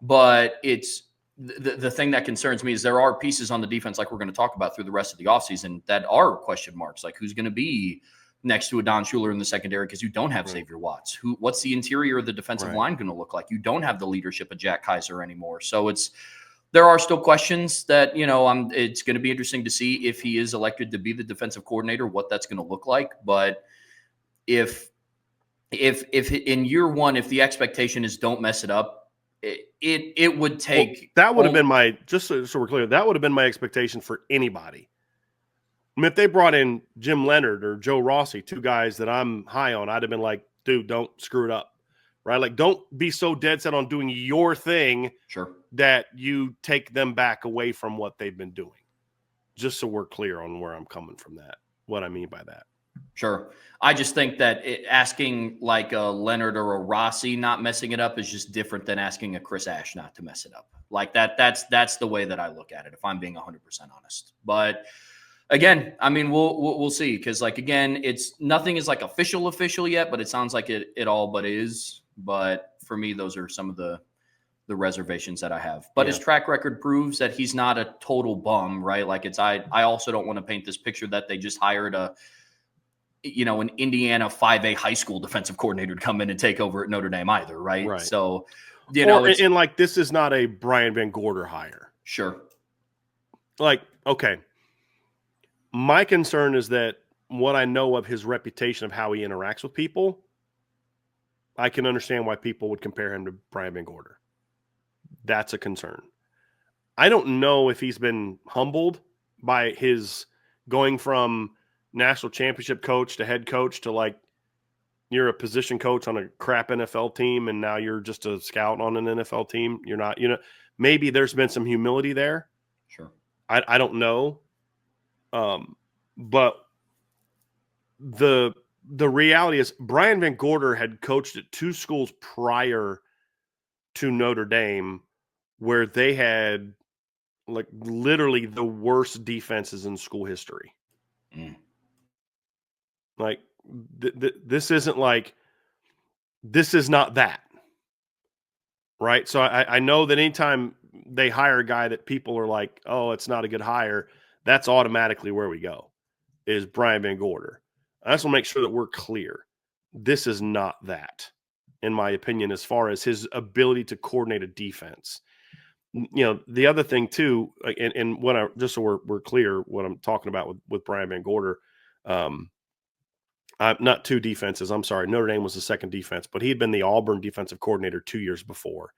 but it's the thing that concerns me is there are pieces on the defense like we're going to talk about through the rest of the offseason that are question marks, like who's going to be next to a Don Schuler in the secondary because you don't have Xavier Watts. What's the interior of the defensive line going to look like? You don't have the leadership of Jack Kaiser anymore. So there are still questions that, you know, it's going to be interesting to see if he is elected to be the defensive coordinator, what that's going to look like. But if in year one, if the expectation is don't mess it up, it would take. Well, that would have been my, just so we're clear, that would have been my expectation for anybody. I mean, if they brought in Jim Leonard or Joe Rossi, two guys that I'm high on, I'd have been like, dude, don't screw it up, right? Like, don't be so dead set on doing your thing that you take them back away from what they've been doing. Just so we're clear on where I'm coming from that, what I mean by that. Sure. I just think that asking like a Leonard or a Rossi not messing it up is just different than asking a Chris Ash not to mess it up. Like that's the way that I look at it, if I'm being 100% honest. But again, I mean, we'll see. Because, like, again, nothing is like official yet, but it sounds like it all but is. But for me, those are some of the reservations that I have. But his track record proves that he's not a total bum, right? Like I also don't want to paint this picture that they just hired an Indiana 5A high school defensive coordinator to come in and take over at Notre Dame either, right? So, and like this is not a Bryan vanGorder hire. Sure. Like, okay. My concern is that what I know of his reputation of how he interacts with people, I can understand why people would compare him to Bryan vanGorder. That's a concern. I don't know if he's been humbled by his going from national championship coach to head coach to like you're a position coach on a crap NFL team and now you're just a scout on an NFL team. You're not, maybe there's been some humility there. Sure. I don't know. But the reality is Bryan vanGorder had coached at two schools prior to Notre Dame where they had like literally the worst defenses in school history. Like this isn't like, this is not that. Right. So I know that anytime they hire a guy that people are like, oh, it's not a good hire, that's automatically where we go. Is Bryan vanGorder. I just want to make sure that we're clear. This is not that, in my opinion, as far as his ability to coordinate a defense. The other thing too, and just so we're clear, what I'm talking about with Bryan vanGorder, Not two defenses. I'm sorry. Notre Dame was the second defense, but he had been the Auburn defensive coordinator 2 years before,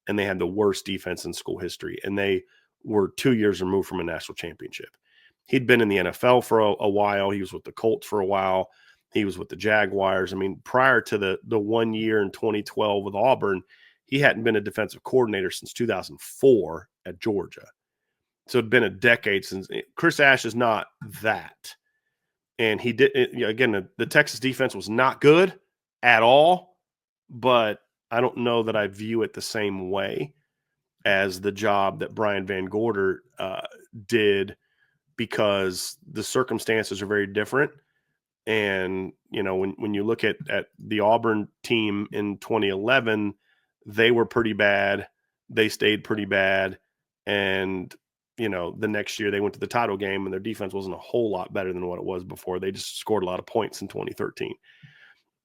and they had the worst defense in school history, and they were 2 years removed from a national championship. He'd been in the NFL for a while. He was with the Colts for a while. He was with the Jaguars. I mean, prior to the 1 year in 2012 with Auburn, he hadn't been a defensive coordinator since 2004 at Georgia. So it'd been a decade since. Chris Ash is not that. And he did, again, the Texas defense was not good at all, but I don't know that I view it the same way as the job that Brian VanGorder did, because the circumstances are very different. And, when you look at the Auburn team in 2011, they were pretty bad. They stayed pretty bad. And, the next year they went to the title game and their defense wasn't a whole lot better than what it was before. They just scored a lot of points in 2013.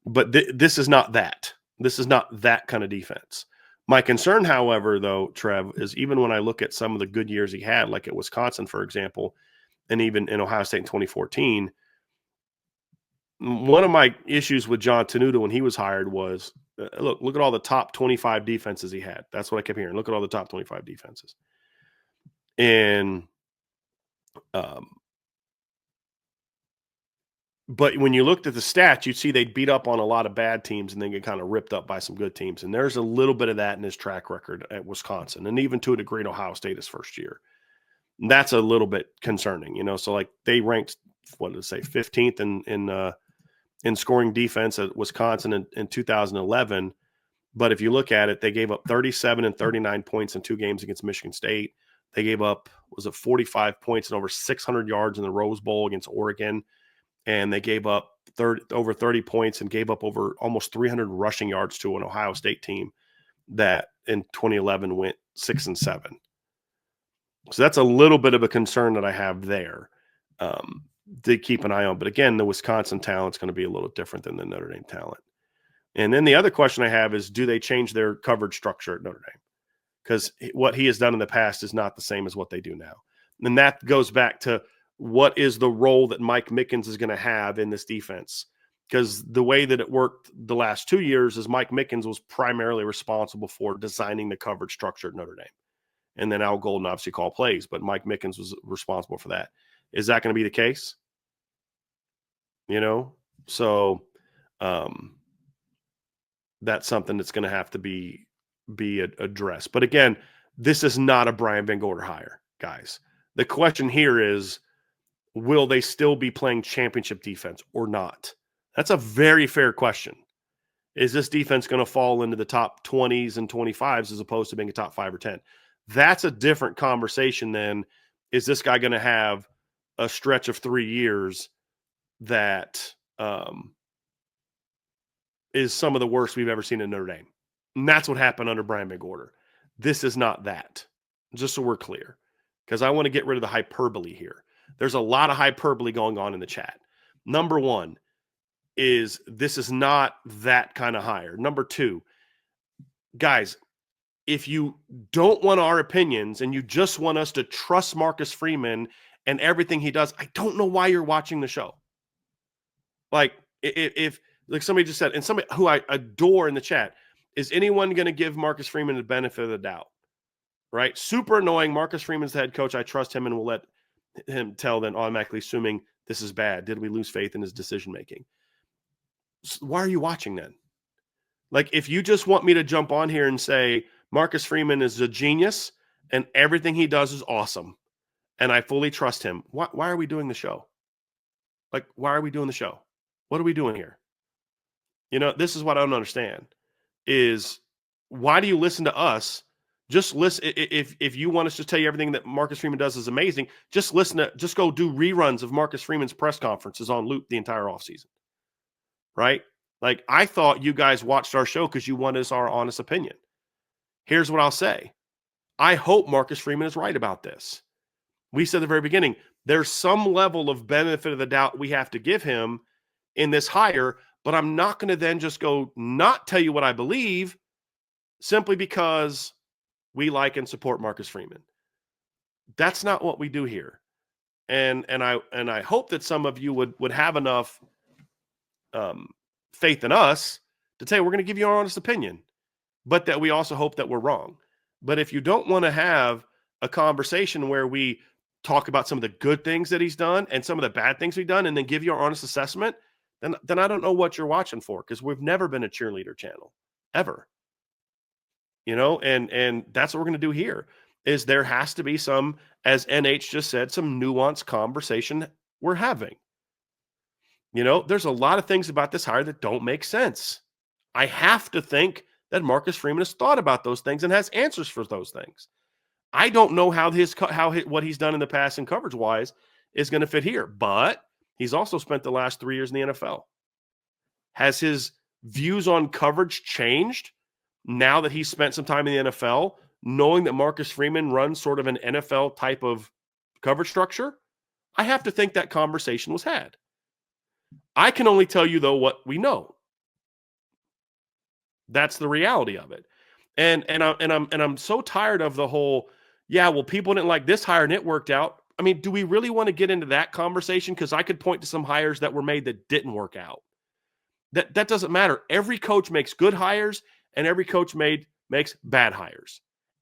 But this is not that. This is not that kind of defense. My concern, however, though, Trev, is even when I look at some of the good years he had, like at Wisconsin, for example, and even in Ohio State in 2014, one of my issues with John Tenuta when he was hired was, look at all the top 25 defenses he had. That's what I kept hearing. Look at all the top 25 defenses. And but when you looked at the stats, you'd see they'd beat up on a lot of bad teams and then get kind of ripped up by some good teams. And there's a little bit of that in his track record at Wisconsin, and even to a degree at Ohio State his first year. And that's a little bit concerning, So like they ranked, 15th in scoring defense at Wisconsin in 2011. But if you look at it, they gave up 37 and 39 points in 2 games against Michigan State. They gave up, 45 points and over 600 yards in the Rose Bowl against Oregon. And they gave up over 30 points and gave up over almost 300 rushing yards to an Ohio State team that in 2011 went 6-7. So that's a little bit of a concern that I have there to keep an eye on. But again, the Wisconsin talent is going to be a little different than the Notre Dame talent. And then the other question I have is, do they change their coverage structure at Notre Dame? Because what he has done in the past is not the same as what they do now. And that goes back to, what is the role that Mike Mickens is going to have in this defense? Because the way that it worked the last 2 years is Mike Mickens was primarily responsible for designing the coverage structure at Notre Dame. And then Al Golden obviously called plays, but Mike Mickens was responsible for that. Is that going to be the case? So that's something that's going to have to be addressed. But again, this is not a Brian VanGorder hire, guys. The question here is, will they still be playing championship defense or not? That's a very fair question. Is this defense going to fall into the top 20s and 25s as opposed to being a top 5 or 10? That's a different conversation than, is this guy going to have a stretch of 3 years that is some of the worst we've ever seen in Notre Dame? And that's what happened under Brian VanGorder. This is not that, just so we're clear, because I want to get rid of the hyperbole here. There's a lot of hyperbole going on in the chat. Number one is, this is not that kind of hire. Number two, guys, if you don't want our opinions and you just want us to trust Marcus Freeman and everything he does, I don't know why you're watching the show. Like, if like somebody just said, and somebody who I adore in the chat, is anyone going to give Marcus Freeman the benefit of the doubt? Right? Super annoying. Marcus Freeman's the head coach. I trust him and will let him tell, then automatically assuming this is bad. Did we lose faith in his decision making? So why are you watching then? Like, if you just want me to jump on here and say Marcus Freeman is a genius and everything he does is awesome and I fully trust him, why are we doing the show? Like, why are we doing the show? What are we doing here? This is what I don't understand, is why do you listen to us? Just listen. If you want us to tell you everything that Marcus Freeman does is amazing, just go do reruns of Marcus Freeman's press conferences on loop the entire offseason. Right? Like, I thought you guys watched our show because you wanted us our honest opinion. Here's what I'll say. I hope Marcus Freeman is right about this. We said at the very beginning, there's some level of benefit of the doubt we have to give him in this hire, but I'm not going to then just go not tell you what I believe simply because we like and support Marcus Freeman. That's not what we do here. And I hope that some of you would have enough faith in us to say we're going to give you our honest opinion, but that we also hope that we're wrong. But if you don't want to have a conversation where we talk about some of the good things that he's done and some of the bad things we've done and then give you our honest assessment, then I don't know what you're watching for, because we've never been a cheerleader channel, ever. And that's what we're going to do here. Is there has to be some, as NH just said, some nuanced conversation we're having. There's a lot of things about this hire that don't make sense. I have to think that Marcus Freeman has thought about those things and has answers for those things. I don't know how what he's done in the past and coverage wise is going to fit here, but he's also spent the last 3 years in the NFL. Has his views on coverage changed now that he's spent some time in the NFL, knowing that Marcus Freeman runs sort of an NFL type of coverage structure? I have to think that conversation was had. I can only tell you, though, what we know. That's the reality of it. And I'm so tired of the whole, yeah, well, people didn't like this hire and it worked out. I mean, do we really want to get into that conversation? Because I could point to some hires that were made that didn't work out. That doesn't matter. Every coach makes good hires and every coach makes bad hires.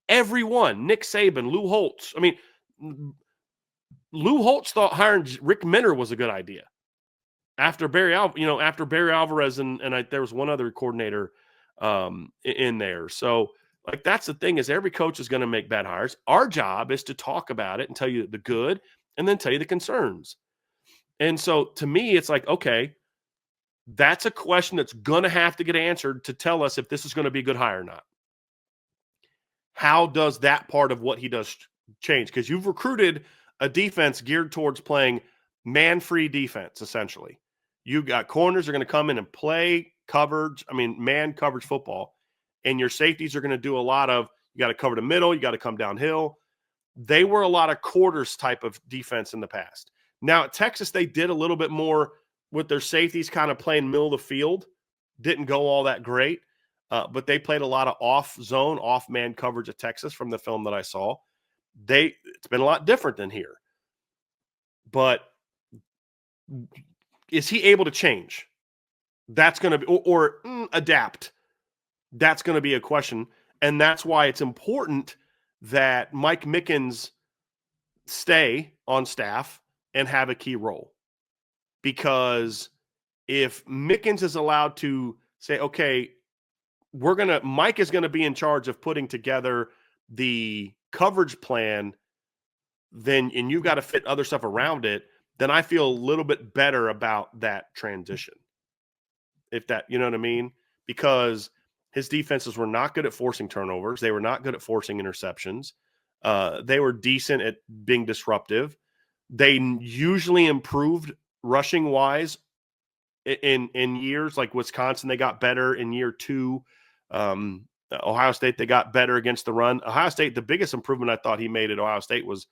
Everyone. Nick Saban, Lou Holtz. I mean, Lou Holtz thought hiring Rick Minner was a good idea. After Barry Alvarez and there was one other coordinator in there. So, like, that's the thing, is every coach is going to make bad hires. Our job is to talk about it and tell you the good and then tell you the concerns. And so to me, it's like, okay, that's a question that's going to have to get answered to tell us if this is going to be a good hire or not. How does that part of what he does change? Because you've recruited a defense geared towards playing man-free defense, essentially. You've got corners are going to come in and play coverage, man coverage football. And your safeties are going to do a lot of, you got to cover the middle, you got to come downhill. They were a lot of quarters type of defense in the past. Now at Texas, they did a little bit more with their safeties kind of playing middle of the field. Didn't go all that great, but they played a lot of off-zone, off-man coverage at Texas from the film that I saw. It's been a lot different than here. But is he able to change? That's going to be, or adapt. That's going to be a question. And that's why it's important that Mike Mickens stay on staff and have a key role. Because if Mickens is allowed to say, okay, Mike is going to be in charge of putting together the coverage plan, and you've got to fit other stuff around it, then I feel a little bit better about that transition. If that, you know what I mean? Because his defenses were not good at forcing turnovers. They were not good at forcing interceptions. They were decent at being disruptive. They usually improved rushing wise in years like Wisconsin. They got better in year 2. Ohio State, they got better against the run. Ohio State, the biggest improvement I thought he made at Ohio State was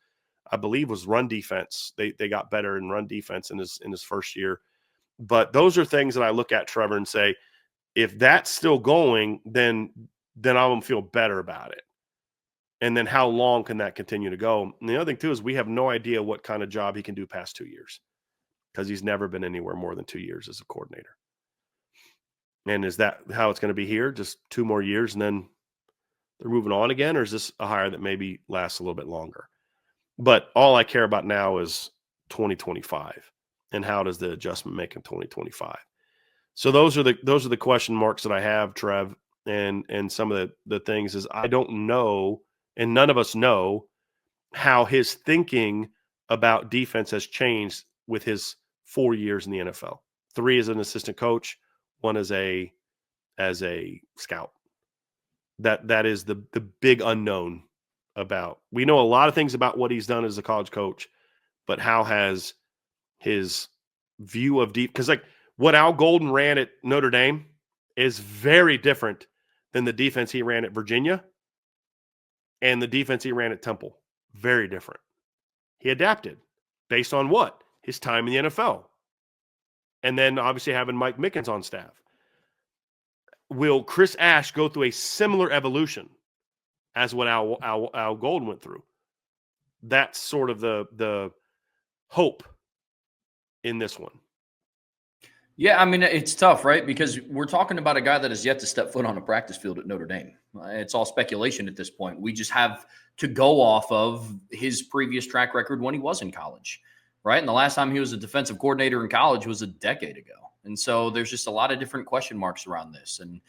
run defense. They got better in run defense in his first year. But those are things that I look at, Trevor, and say, if that's still going, then I will feel better about it. And then how long can that continue to go? And the other thing, too, is we have no idea what kind of job he can do past 2 years, because he's never been anywhere more than 2 years as a coordinator. And is that how it's going to be here? Just 2 more years and then they're moving on again? Or is this a hire that maybe lasts a little bit longer? But all I care about now is 2025. And how does the adjustment make in 2025? So those are the question marks that I have, Trev, and some of the things is I don't know, and none of us know, how his thinking about defense has changed with his 4 years in the NFL. 3 as an assistant coach, 1 as a scout. That is the big unknown about. We know a lot of things about what he's done as a college coach, but how has his view of deep, because like what Al Golden ran at Notre Dame is very different than the defense he ran at Virginia and the defense he ran at Temple. Very different. He adapted based on what? His time in the NFL. And then obviously having Mike Mickens on staff. Will Chris Ash go through a similar evolution as what Al Golden went through? That's sort of the hope in this one. Yeah, I mean, it's tough, right? Because we're talking about a guy that has yet to step foot on a practice field at Notre Dame. It's all speculation at this point. We just have to go off of his previous track record when he was in college, right? And the last time he was a defensive coordinator in college was a decade ago. And so there's just a lot of different question marks around this. And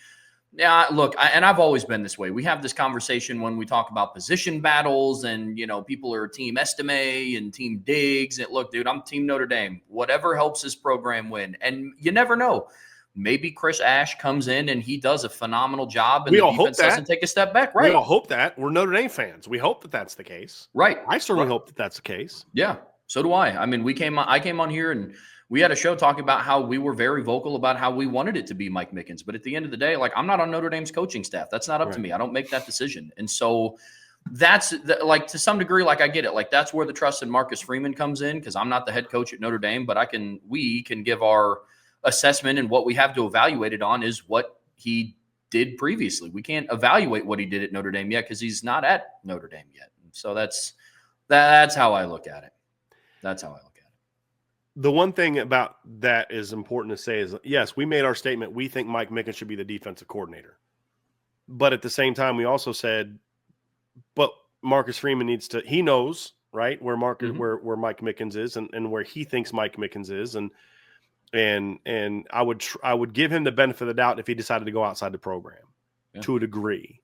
yeah, look, and I've always been this way. We have this conversation when we talk about position battles, and people are team Estime and team Diggs. And look, dude, I'm team Notre Dame. Whatever helps this program win, and you never know. Maybe Chris Ash comes in and he does a phenomenal job, and We the all hope defense doesn't that. take a step back. We Right, all hope that. We're Notre Dame fans. We hope that that's the case. right, I certainly right. hope that that's the case. Yeah, so do I. I mean, I came on here and we had a show talking about how we were very vocal about how we wanted it to be Mike Mickens. But at the end of the day, like, I'm not on Notre Dame's coaching staff. That's not up to Right. me. I don't make that decision. And so like, to some degree, like, I get it. Like, that's where the trust in Marcus Freeman comes in, because I'm not the head coach at Notre Dame, but we can give our assessment, and what we have to evaluate it on is what he did previously. We can't evaluate what he did at Notre Dame yet because he's not at Notre Dame yet. So that's how I look at it. That's how I look at it. The one thing about that is important to say is, yes, we made our statement. We think Mike Mickens should be the defensive coordinator. But at the same time, we also said, but Marcus Freeman he knows, right, where where Mike Mickens is, and where he thinks Mike Mickens is. And I would give him the benefit of the doubt if he decided to go outside the program to a degree.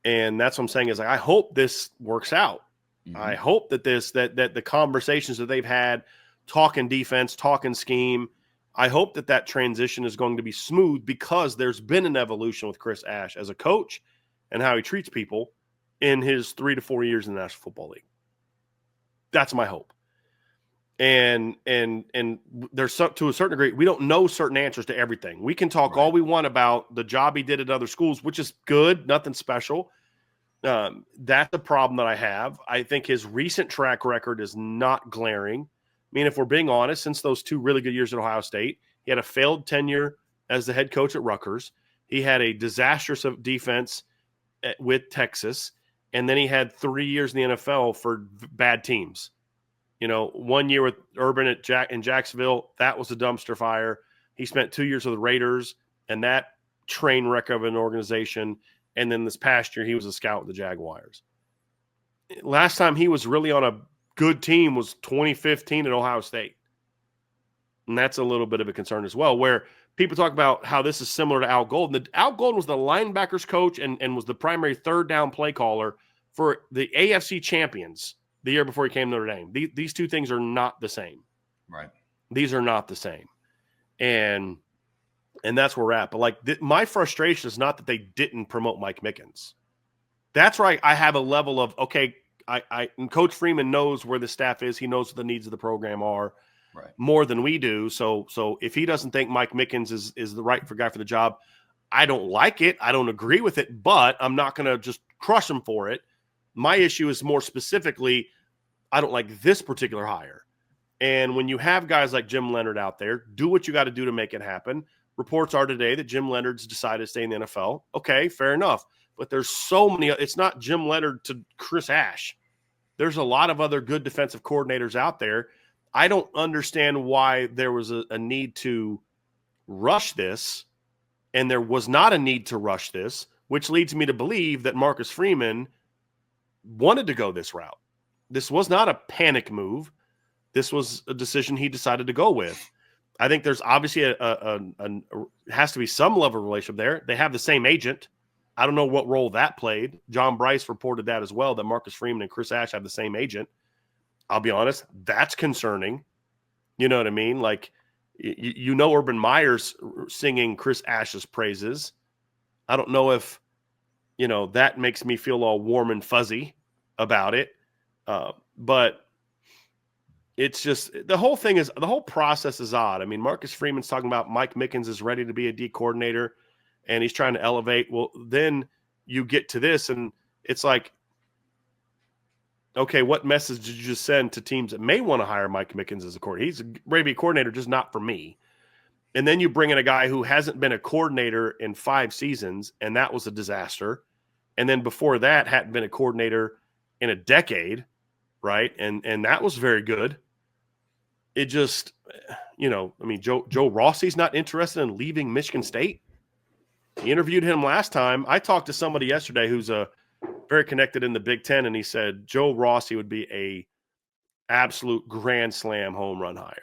And that's what I'm saying is, like, I hope this works out. I hope that that the conversations that they've had, talking defense, talking scheme, I hope that transition is going to be smooth, because there's been an evolution with Chris Ash as a coach and how he treats people in his 3 to 4 years in the National Football League. That's my hope. And there's to a certain degree, we don't know certain answers to everything. We can talk all we want about the job he did at other schools, which is good, nothing special. That's the problem that I have. I think his recent track record is not glaring. I mean, if we're being honest, since those 2 really good years at Ohio State, he had a failed tenure as the head coach at Rutgers. He had a disastrous defense with Texas. And then he had 3 years in the NFL for bad teams. 1 year with Urban in Jacksonville, that was a dumpster fire. He spent 2 years with the Raiders, and that train wreck of an organization. And then this past year, he was a scout with the Jaguars. Last time he was really on a good team was 2015 at Ohio State. And that's a little bit of a concern as well, where people talk about how this is similar to Al Golden. Al Golden was the linebackers coach and was the primary third down play caller for the AFC champions the year before he came to Notre Dame. These two things are not the same. Right. These are not the same. And that's where we're at. But like, my frustration is not that they didn't promote Mike Mickens. That's right. I have a level of, okay, and Coach Freeman knows where the staff is. He knows what the needs of the program are more than we do. So if he doesn't think Mike Mickens is the right guy for the job, I don't like it. I don't agree with it, but I'm not going to just crush him for it. My issue is more specifically, I don't like this particular hire. And when you have guys like Jim Leonhard out there, do what you got to do to make it happen. Reports are today that Jim Leonhard's decided to stay in the NFL. Okay, fair enough. But there's so many. It's not Jim Leonhard to Chris Ash. There's a lot of other good defensive coordinators out there. I don't understand why there was a need to rush this, and there was not a need to rush this, which leads me to believe that Marcus Freeman wanted to go this route. This was not a panic move. This was a decision he decided to go with. I think there's obviously has to be some level of relationship there. They have the same agent. I don't know what role that played. John Bryce reported that as well, that Marcus Freeman and Chris Ash have the same agent. I'll be honest, that's concerning. You know what I mean? Like, Urban Meyer's singing Chris Ash's praises. I don't know if, that makes me feel all warm and fuzzy about it. But it's just, the whole process is odd. I mean, Marcus Freeman's talking about Mike Mickens is ready to be a D coordinator and he's trying to elevate. Well, then you get to this and it's like, okay, what message did you just send to teams that may want to hire Mike Mickens as a coordinator? He's ready to be a coordinator, just not for me. And then you bring in a guy who hasn't been a coordinator in 5 seasons, and that was a disaster. And then before that, hadn't been a coordinator in a decade, right? And that was very good. It just, Joe Rossi's not interested in leaving Michigan State. He interviewed him last time. I talked to somebody yesterday who's very connected in the Big Ten, and he said Joe Rossi would be a absolute grand slam home run hire.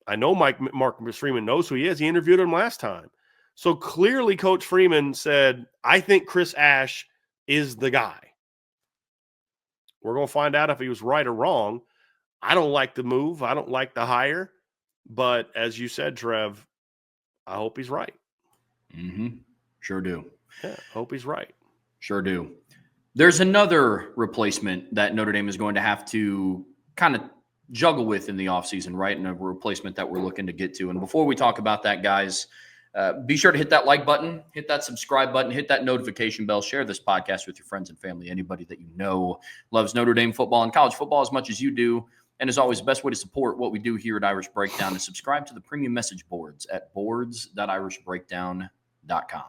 I know Mark Freeman knows who he is. He interviewed him last time. So clearly Coach Freeman said, I think Chris Ash is the guy. We're going to find out if he was right or wrong. I don't like the move. I don't like the hire. But as you said, Trev, I hope he's right. Mm-hmm. Sure do. Yeah, hope he's right. Sure do. There's another replacement that Notre Dame is going to have to kind of juggle with in the offseason, right? And a replacement that we're looking to get to. And before we talk about that, guys, be sure to hit that like button, hit that subscribe button, hit that notification bell, share this podcast with your friends and family, anybody that you know loves Notre Dame football and college football as much as you do. And as always, the best way to support what we do here at Irish Breakdown is subscribe to the premium message boards at boards.irishbreakdown.com.